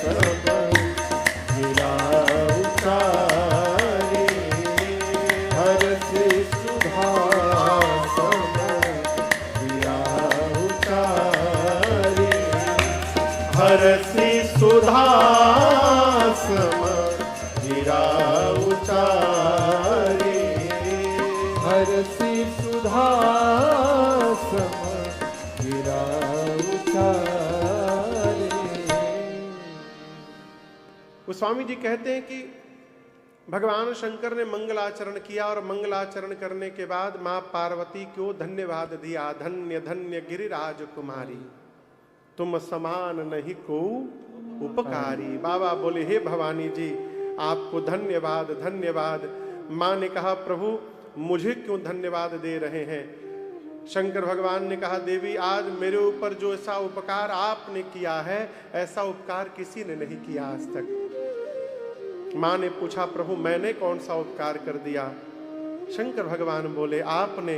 सब गिरा उतारी हर्ष सुधा सब गिरा उतारी हरषि सुधा सम गिरा उचारी हर्ष सुधा सम गिरा उतारी गोस्वामी जी कहते हैं कि भगवान शंकर ने मंगलाचरण किया और मंगलाचरण करने के बाद मां पार्वती को धन्यवाद दिया। धन्य धन्य गिरिराज कुमारी तुम समान नहीं को उपकारी। बाबा बोले हे भवानी जी आपको धन्यवाद धन्यवाद। मां ने कहा प्रभु मुझे क्यों धन्यवाद दे रहे हैं। शंकर भगवान ने कहा देवी आज मेरे ऊपर जो ऐसा उपकार आपने किया है ऐसा उपकार किसी ने नहीं किया आज तक। मां ने पूछा प्रभु मैंने कौन सा उपकार कर दिया। शंकर भगवान बोले आपने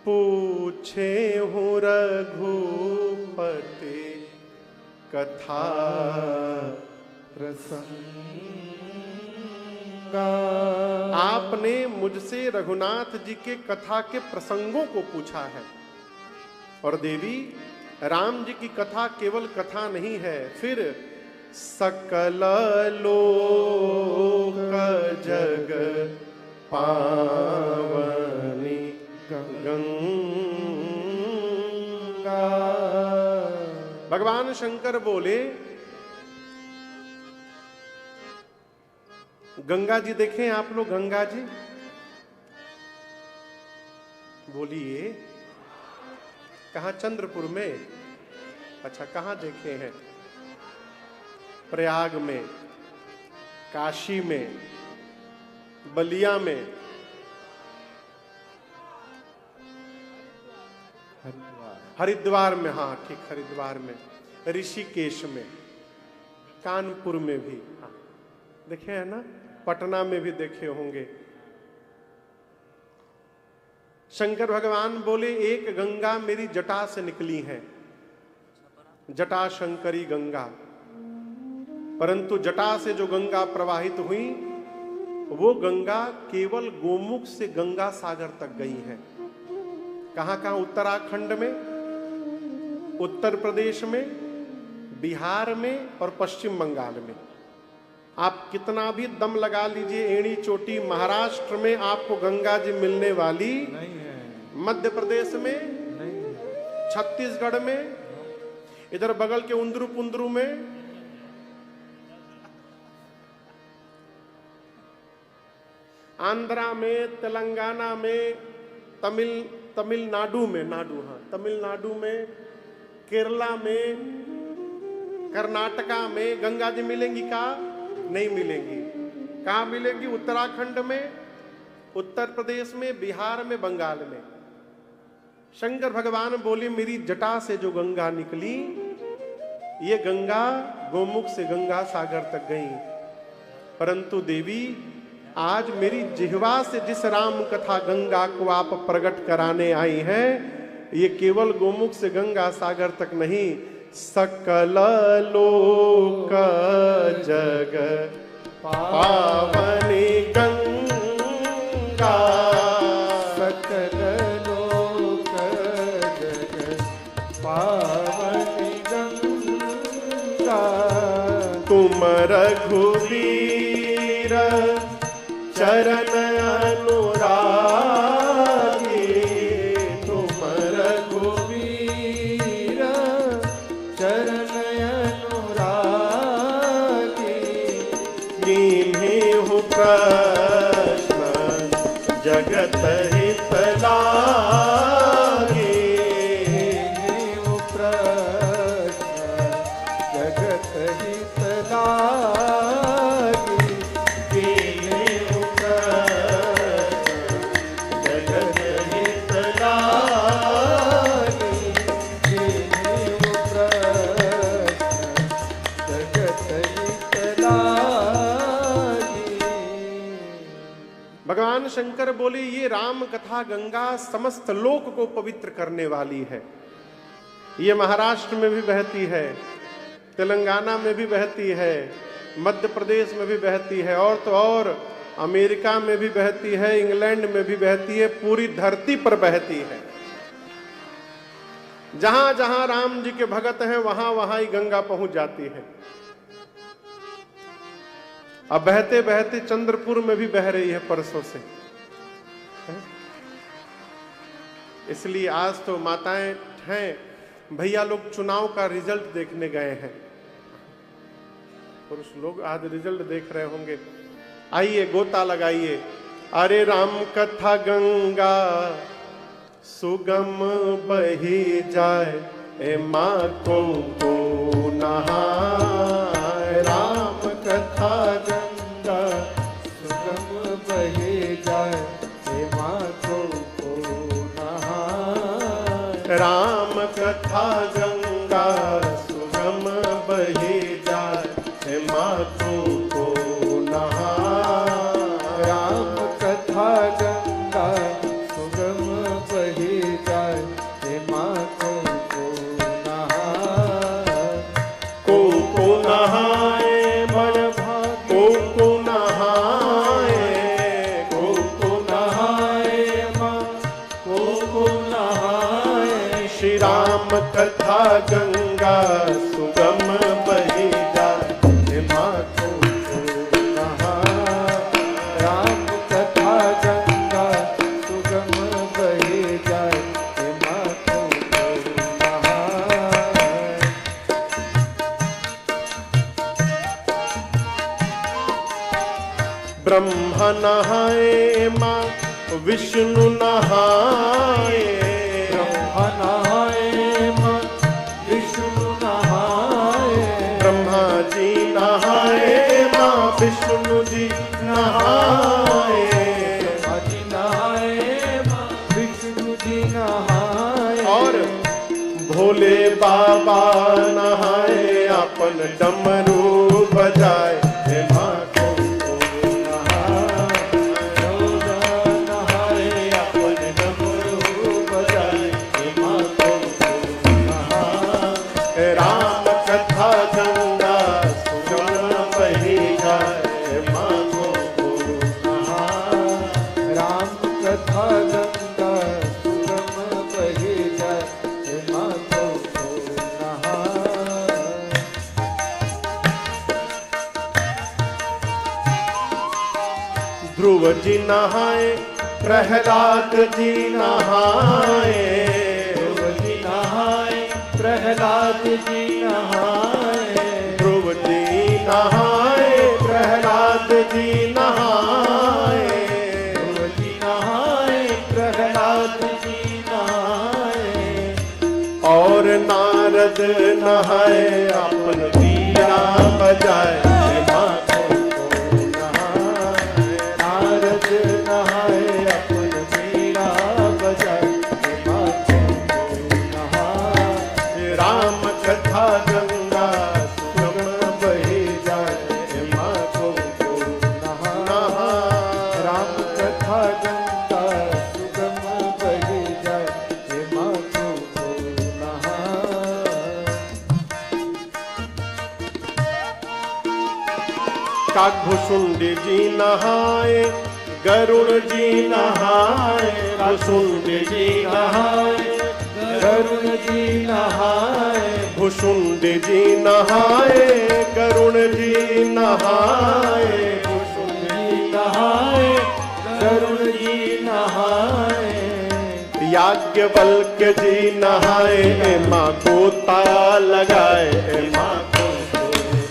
पूछे हूँ रघुपति कथा प्रसंगा आपने मुझसे रघुनाथ जी के कथा के प्रसंगों को पूछा है। और देवी राम जी की कथा केवल कथा नहीं है फिर सकल लोक जग पावनी गंगा। भगवान शंकर बोले गंगा जी देखें आप लोग गंगा जी बोलिए कहां चंद्रपुर में अच्छा कहां देखे हैं प्रयाग में काशी में बलिया में हरिद्वार में हाँ ठीक हरिद्वार में ऋषिकेश में कानपुर में भी हाँ देखे हैं ना पटना में भी देखे होंगे। शंकर भगवान बोले एक गंगा मेरी जटा से निकली है जटा शंकरी गंगा। परंतु जटा से जो गंगा प्रवाहित हुई वो गंगा केवल गोमुख से गंगा सागर तक गई है। कहां कहां उत्तराखंड में उत्तर प्रदेश में बिहार में और पश्चिम बंगाल में। आप कितना भी दम लगा लीजिए एड़ी चोटी महाराष्ट्र में आपको गंगा जी मिलने वाली नहीं है मध्य प्रदेश में नहीं है छत्तीसगढ़ में इधर बगल के उंदरू पुंदरू में आंध्रा में तेलंगाना में तमिलनाडु में तमिलनाडु में केरला में कर्नाटका में गंगा जी मिलेंगी का नहीं मिलेंगी। कहां मिलेंगी उत्तराखंड में उत्तर प्रदेश में बिहार में बंगाल में। शंकर भगवान बोले मेरी जटा से जो गंगा निकली ये गंगा गोमुख से गंगा सागर तक गई। परंतु देवी आज मेरी जिह्वा से जिस राम कथा गंगा को आप प्रकट कराने आई हैं ये केवल गोमुख से गंगा सागर तक नहीं सकल लोक जग पावनी गंगा। सकल लोक जग पावनी गंगा। तुम रघुवीर चरण अनुराग जगत हित लागे। जगत हित लागे, जगत हित लागे। भगवान शंकर बोले ये राम कथा गंगा समस्त लोक को पवित्र करने वाली है। ये महाराष्ट्र में भी बहती है, तेलंगाना में भी बहती है, मध्य प्रदेश में भी बहती है, और तो और अमेरिका में भी बहती है, इंग्लैंड में भी बहती है, पूरी धरती पर बहती है। जहां जहां राम जी के भगत हैं वहां वहां ही गंगा पहुंच जाती है। अब बहते बहते चंद्रपुर में भी बह रही है परसों से। इसलिए आज तो माताएं हैं, भैया लोग चुनाव का रिजल्ट देखने गए हैं, पुरुष लोग आज रिजल्ट देख रहे होंगे। आइए गोता लगाइए। अरे राम कथा गंगा सुगम बही जाए, ए माँ को नहाए। राम कथा गंगा सुगम बहे जाए, हे माथो को नहाए। राम कथा गंगा सुगम बही जाए, हे माथो को नहाए। राम कथा गंगा सुगम बहे जाए, हे माथो को नहाए। को नहाए मन को नहाए, को नहाए माँ को नहाए। श्री राम कथा गंगा सुगम बही जाए, हे माथो को नहाए। राम कथा गंगा सुगम बहे जाए, हे माथो को नहाए। ब्रह्मा नहाए माँ विष्णु नहाए। ब्रह्मा नहाए माँ विष्णु नहाए। ब्रह्मा जी नहाए माँ विष्णु जी नहाए। ब्रह्मा जी नहाए माँ विष्णु जी नहाए। और भोले बाबा नहाए अपन डमरू बजाए, हे माँ को नहाए अपन डमरू बजाए, हे माँ को नहाए। राम कथा गंगा सुगम बही जाए, हे माँ को नहाए। राम कथा गंगा सुगम बहे जाए, हे माँ को नहाए। ध्रुव जी नहाए प्रहलाद जी नहाए। ध्रुव जी नहाए प्रहलाद जी नहाए। ध्रुव जी नहाए प्रहलाद जी नहाए। ध्रुव जी नहाए प्रहलाद जी नहाए। और नारद नहाए अपन बीड़ा बजाए, हे माँ को नहाए। नारद नहाए अपन बीड़ा बजाए, हे माँ को नहाए। राम कथा गंगा सुगम बही जाए, हे माँ को नहाए। राम कथा गंगा सुगम बहे जाए, हे माँ को नहाए। काकभुसुंडी जी नहाए, गरुड़ जी नहाए। भुसुंडी जी नहाए, गरुड़ जी नहाए। भुसुंडी जी नहाए, गरुड़ जी नहाए। जी नहाए गरुड़ जी नहाए। याज्ञवल्क्य जी नहाए, हे माँ गोता लगाए, हे माँ को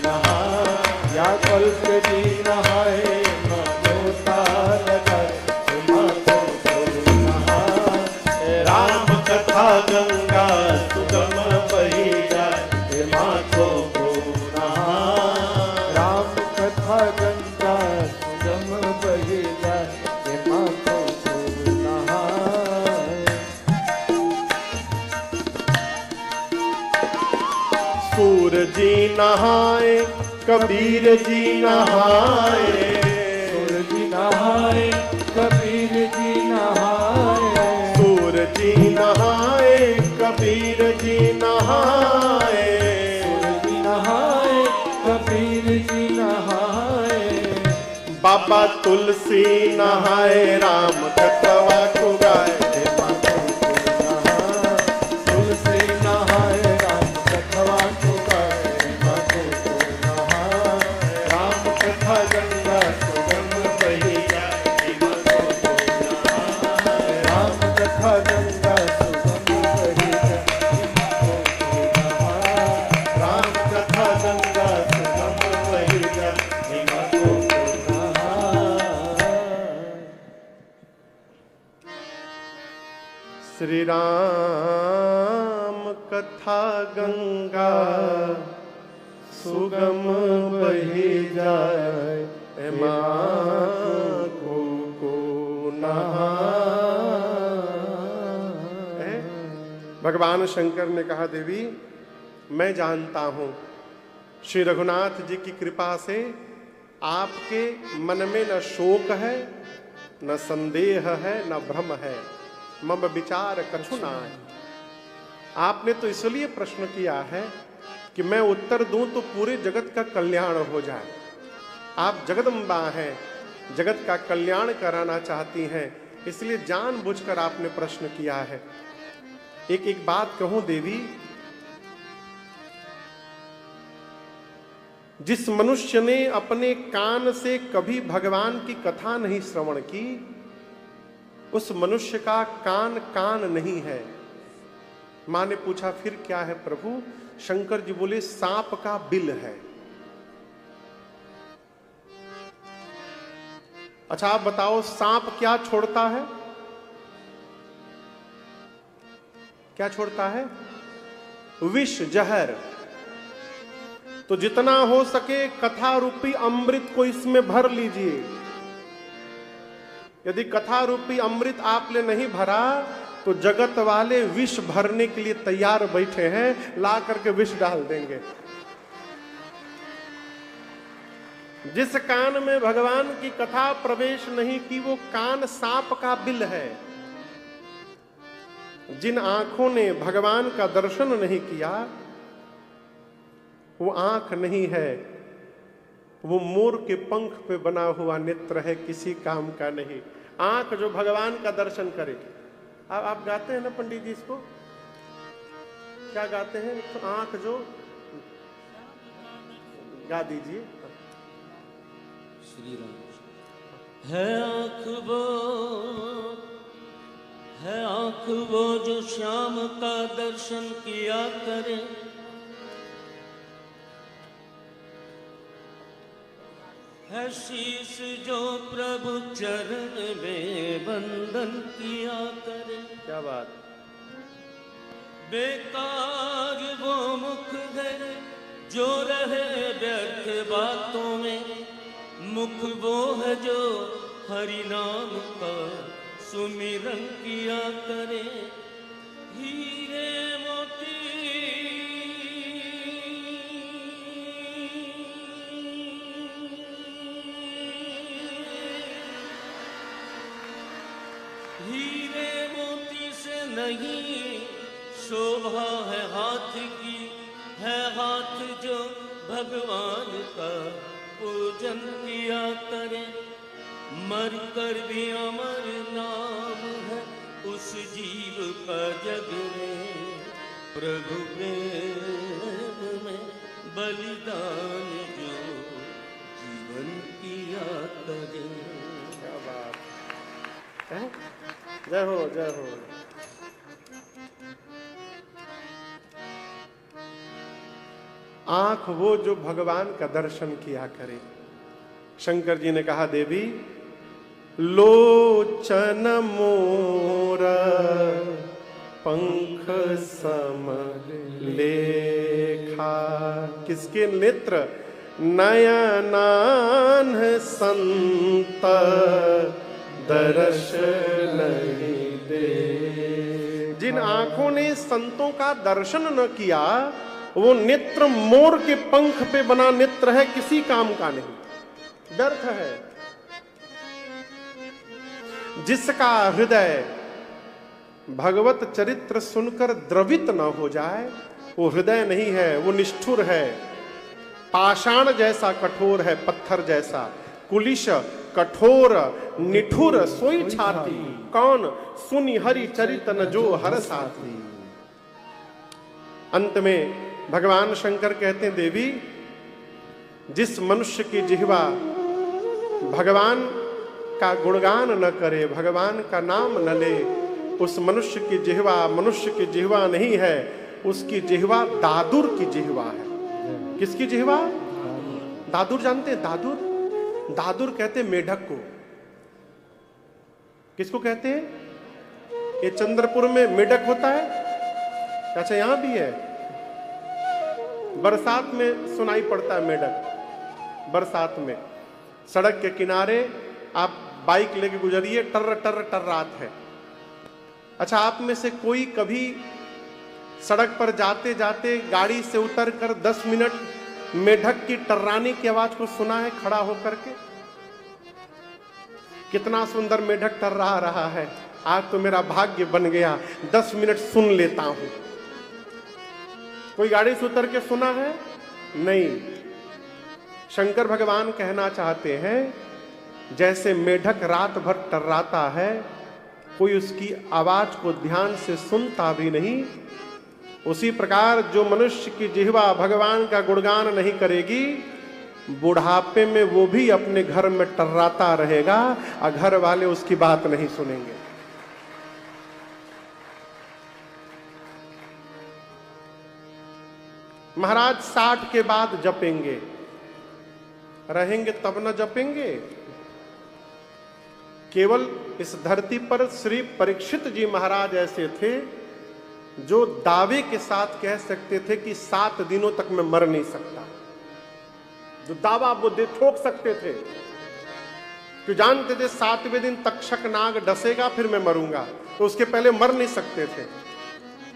नहाए। याज्ञवल्क्य जी नहाए, माँ गोता लगाए, हे माँ को जी नहाए कबीर जी नहाए, सूरज जी नहाए कबीर जी नहाए, सूरज जी नहाए कबीर जी नहाए, सूरज जी नहाए कबीर जी नहाए, बाबा तुलसी नहाए राम कथवा को गाए, तुलसी नहाए राम कथवा को गाए, राम कथा गंगा सुगम बही जाए, राम कथा गंगा सुगम बही जाए, राम कथा गंगा सुगम बही जाए। श्री राम कथा गंगा सुगम बही जाए, माँ को नहाए। भगवान शंकर ने कहा देवी मैं जानता हूं श्री रघुनाथ जी की कृपा से आपके मन में न शोक है, न संदेह है, न भ्रम है, मम विचार कछु नाहि। आपने तो इसलिए प्रश्न किया है कि मैं उत्तर दूं तो पूरे जगत का कल्याण हो जाए। आप जगदम्बा हैं, जगत का कल्याण कराना चाहती हैं, इसलिए जानबूझकर आपने प्रश्न किया है। एक एक बात कहूं देवी, जिस मनुष्य ने अपने कान से कभी भगवान की कथा नहीं श्रवण की, उस मनुष्य का कान कान नहीं है। मां ने पूछा फिर क्या है प्रभु? शंकर जी बोले सांप का बिल है। अच्छा आप बताओ सांप क्या छोड़ता है? क्या छोड़ता है? विष, जहर। तो जितना हो सके कथा रूपी अमृत को इसमें भर लीजिए। यदि कथा रूपी अमृत आपने नहीं भरा तो जगत वाले विष भरने के लिए तैयार बैठे हैं, ला करके विष डाल देंगे। जिस कान में भगवान की कथा प्रवेश नहीं की वो कान सांप का बिल है। जिन आंखों ने भगवान का दर्शन नहीं किया वो आंख नहीं है, वो मोर के पंख पे बना हुआ नेत्र है, किसी काम का नहीं। आंख जो भगवान का दर्शन करे। अब आप गाते हैं ना पंडित जी, इसको क्या गाते हैं? तो आंख जो गा दीजिए। श्री राम। है आंख वो जो श्याम का दर्शन किया करे, है शीश जो प्रभु चरण में बंदन किया करे। क्या बात। बेकार वो मुख है जो रहे व्यर्थ बातों में, मुख वो है जो हरि नाम का सुमिरन किया करे। हीरे मोती नहीं शोभा है हाथ की, है हाथ जो भगवान का पूजन किया करे। मर कर भी अमर नाम है उस जीव का जग में, प्रभु प्रेम में बलिदान जो जीवन किया करे। क्या बात है? जय हो, जय हो। आंख वो जो भगवान का दर्शन किया करे। शंकर जी ने कहा देवी लोचन मोर पंख सम लेखा। किसके नेत्र? नयनान संत दर्श नहीं दे। जिन आंखों ने संतों का दर्शन न किया वो नेत्र मोर के पंख पे बना नेत्र है, किसी काम का नहीं, व्यर्थ है। जिसका हृदय भगवत चरित्र सुनकर द्रवित न हो जाए, वो हृदय नहीं है, वो निष्ठुर है, पाषाण जैसा कठोर है, पत्थर जैसा कुलिश कठोर निठुर सोई छाती, कौन सुनी हरि चरित न जो हर साथी। अंत में भगवान शंकर कहते हैं, देवी जिस मनुष्य की जिह्वा भगवान का गुणगान न करे, भगवान का नाम न ले, उस मनुष्य की जिह्वा मनुष्य की जिह्वा नहीं है, उसकी जिह्वा दादुर की जिह्वा है। किसकी जिह्वा? दादुर जानते हैं? दादुर, दादुर कहते मेढक को। किसको कहते हैं? ये चंद्रपुर में मेढक होता है। अच्छा, यहां भी है। बरसात में सुनाई पड़ता है मेढक। बरसात में सड़क के किनारे आप बाइक लेके गुजरिए, टर टर टर रात है। अच्छा, आप में से कोई कभी सड़क पर जाते जाते गाड़ी से उतरकर 10 मिनट मेढक की टर्राने की आवाज को सुना है खड़ा होकर के? कितना सुंदर मेढक टर्रा रहा है। आज तो मेरा भाग्य बन गया, 10 मिनट सुन लेता हूं। कोई गाड़ी से उतर के सुना है? नहीं। शंकर भगवान कहना चाहते हैं, जैसे मेढक रात भर टर्राता है, कोई उसकी आवाज को ध्यान से सुनता भी नहीं, उसी प्रकार जो मनुष्य की जिह्वा भगवान का गुणगान नहीं करेगी, बुढ़ापे में वो भी अपने घर में टर्राता रहेगा और घर वाले उसकी बात नहीं सुनेंगे। महाराज 60 के बाद जपेंगे, रहेंगे तब न जपेंगे। केवल इस धरती पर श्री परीक्षित जी महाराज ऐसे थे जो दावे के साथ कह सकते थे कि 7 दिनों तक मैं मर नहीं सकता। जो दावा वो ठोक सकते थे, कि जानते थे 7वें दिन तक्षक नाग डसेगा फिर मैं मरूंगा, तो उसके पहले मर नहीं सकते थे।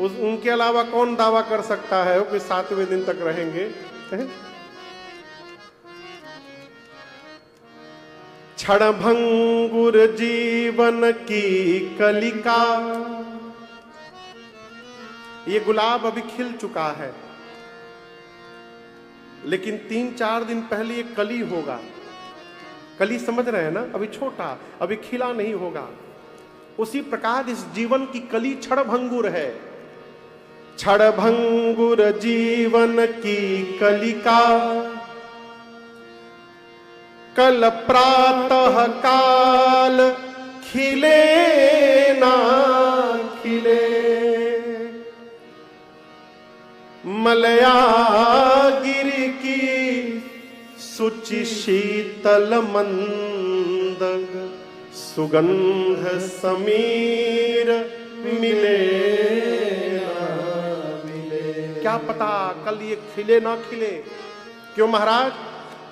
उनके अलावा कौन दावा कर सकता है कि 7वें दिन तक रहेंगे? क्षणभंगुर जीवन की कलिका, ये गुलाब अभी खिल चुका है, लेकिन 3-4 दिन पहले ये कली होगा। कली समझ रहे हैं ना? अभी छोटा, अभी खिला नहीं होगा। उसी प्रकार इस जीवन की कली क्षणभंगुर है। क्षणभंगुर जीवन की कलिका, कल प्रातः काल खिले ना खिले, मलयागिरि की सुचि शीतल मंद, सुगंध समीर मिले ना मिले। क्या पता कल ये खिले ना खिले। क्यों महाराज?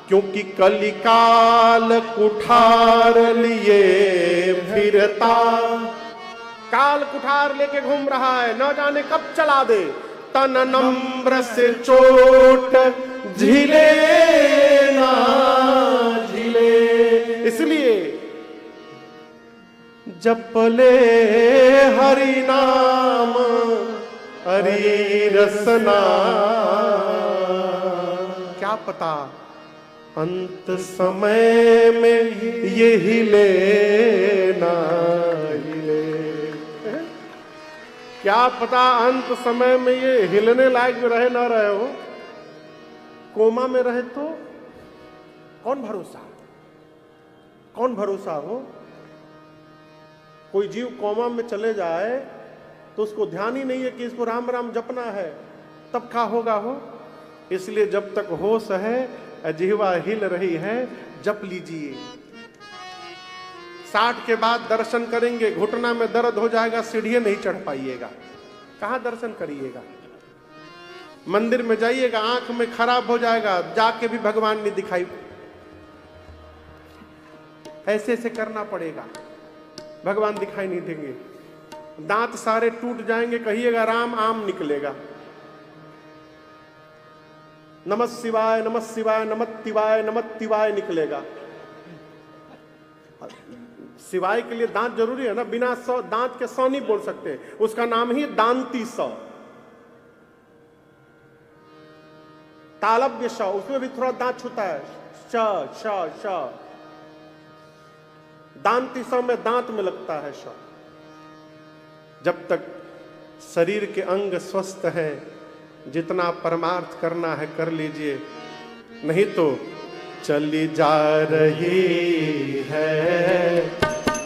क्योंकि कलिकाल कुठार लिए फिरता, काल कुठार लेके घूम रहा है, न जाने कब चला दे। तन नम्र से चोट झिले ना झिले, इसलिए जपले हरि नाम हरि रसना। क्या पता अंत समय में ये हिले ना हिले। क्या पता अंत समय में ये हिलने लायक में रहे ना रहे हो। कोमा में रहे तो कौन भरोसा, कौन भरोसा हो। कोई जीव कोमा में चले जाए तो उसको ध्यान ही नहीं है कि इसको राम राम जपना है, तब क्या होगा हो। इसलिए जब तक होश है, जिह्वा हिल रही है, जप लीजिए। 60 के बाद दर्शन करेंगे, घुटना में दर्द हो जाएगा, सीढ़ियां नहीं चढ़ पाइएगा, कहां दर्शन करिएगा। मंदिर में जाइएगा, आंख में खराब हो जाएगा, जाके भी भगवान नहीं दिखाई। ऐसे ऐसे करना पड़ेगा, भगवान दिखाई नहीं देंगे। दांत सारे टूट जाएंगे, कहिएगा राम, आम निकलेगा। नमः शिवाय, नमः शिवाय, नमत्तिवाय, नमत्तिवाय निकलेगा। शिवाय के लिए दांत जरूरी है ना, बिना सौ दांत के सौ नहीं बोल सकते, उसका नाम ही दांती सौ। तालव्य श, उसमें भी थोड़ा दांत छूता है, श श श। दांती सौ में दांत में लगता है श। जब तक शरीर के अंग स्वस्थ हैं, जितना परमार्थ करना है कर लीजिए, नहीं तो चली जा रही है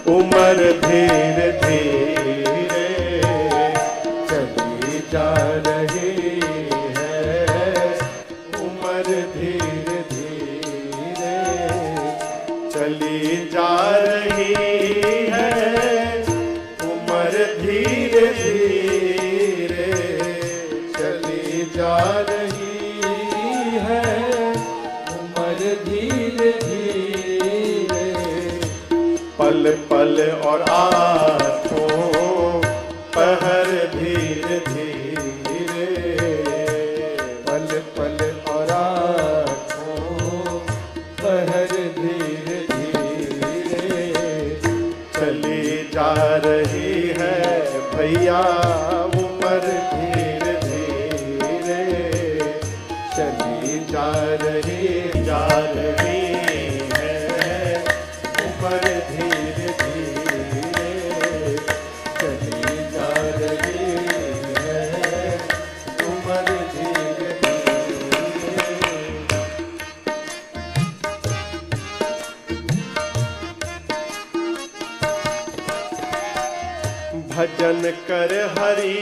उम्र धीरे धीरे, चली जा रही है उम्र धीरे धीरे, चली जा रही है उम्र धीरे धीरे, चली जा रही है उम्र धीरे धीरे। पल पल और आँखों पहर धीरे धीरे, पल पल और आँखों पहर धीरे धीरे, चली जा रही है भैया उम्र धीरे धीरे, चली जा रही है उम्र धीरे धीरे, चली जा रही है उम्र धीरे धीरे। भजन कर हरि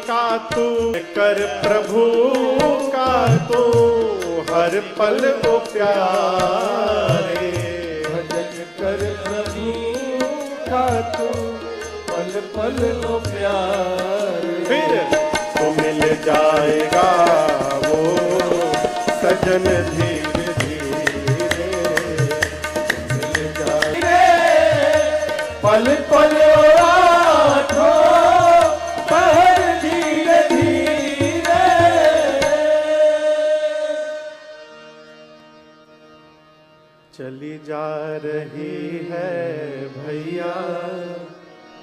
का तू, कर प्रभु का तू, हर पल वो प्यारे। भजन कर प्रभु का तू, पल पल वो प्यारे। फिर तो मिल जाएगा वो सजन धीरे धीरे, मिल जाएगा पल पल और आँखों पहर धीरे धीरे। चली जा रही है भैया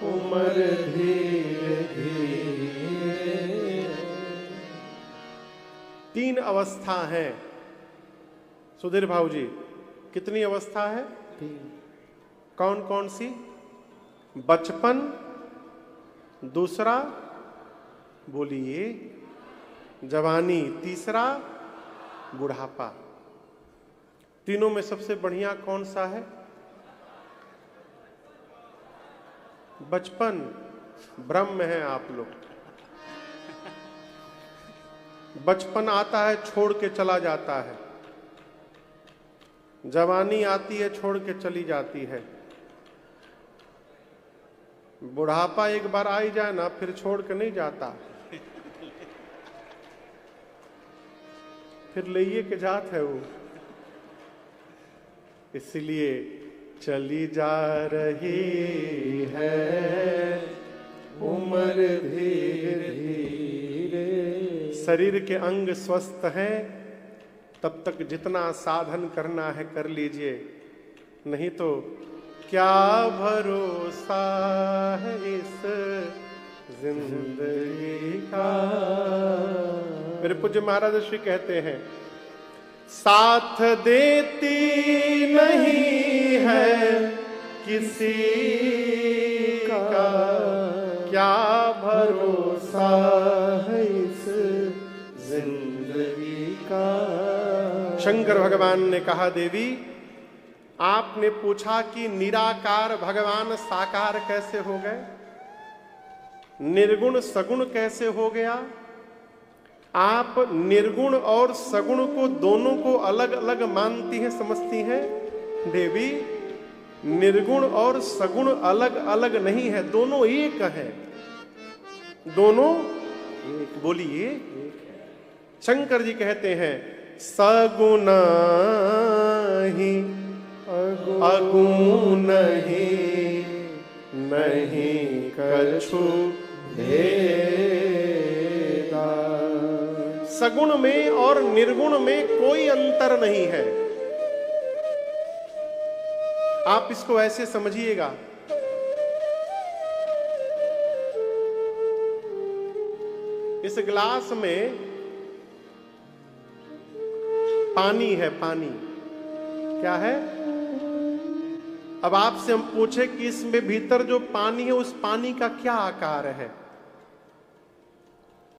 उम्र धीरे धीरे। तीन अवस्था है सुधीर भाऊ जी, कितनी अवस्था है? कौन कौन सी? बचपन, दूसरा बोलिए जवानी, तीसरा बुढ़ापा। तीनों में सबसे बढ़िया कौन सा है? बचपन। ब्रह्म है आप लोग। बचपन आता है छोड़ के चला जाता है, जवानी आती है छोड़ के चली जाती है, बुढ़ापा एक बार आ ही जाए ना फिर छोड़ के नहीं जाता, फिर लिए के जात है वो। इसलिए चली जा रही है उम्र धीरे धीरे। शरीर के अंग स्वस्थ हैं तब तक जितना साधन करना है कर लीजिए, नहीं तो क्या भरोसा है इस जिंदगी का। मेरे पूज्य महाराज श्री कहते हैं, साथ देती नहीं है किसी का, क्या भरोसा है इस जिंदगी का। शंकर भगवान ने कहा, देवी आपने पूछा कि निराकार भगवान साकार कैसे हो गए, निर्गुण सगुण कैसे हो गया। आप निर्गुण और सगुण को दोनों को अलग अलग मानती हैं, समझती हैं। देवी निर्गुण और सगुण अलग अलग नहीं है, दोनों एक है, दोनों बोलिए। शंकर जी कहते हैं, सगुण ही अगुण ही नहीं कछु भेदा। सगुण में और निर्गुण में कोई अंतर नहीं है। आप इसको ऐसे समझिएगा, इस गिलास में पानी है, पानी क्या है? अब आपसे हम पूछे कि इसमें भीतर जो पानी है उस पानी का क्या आकार है?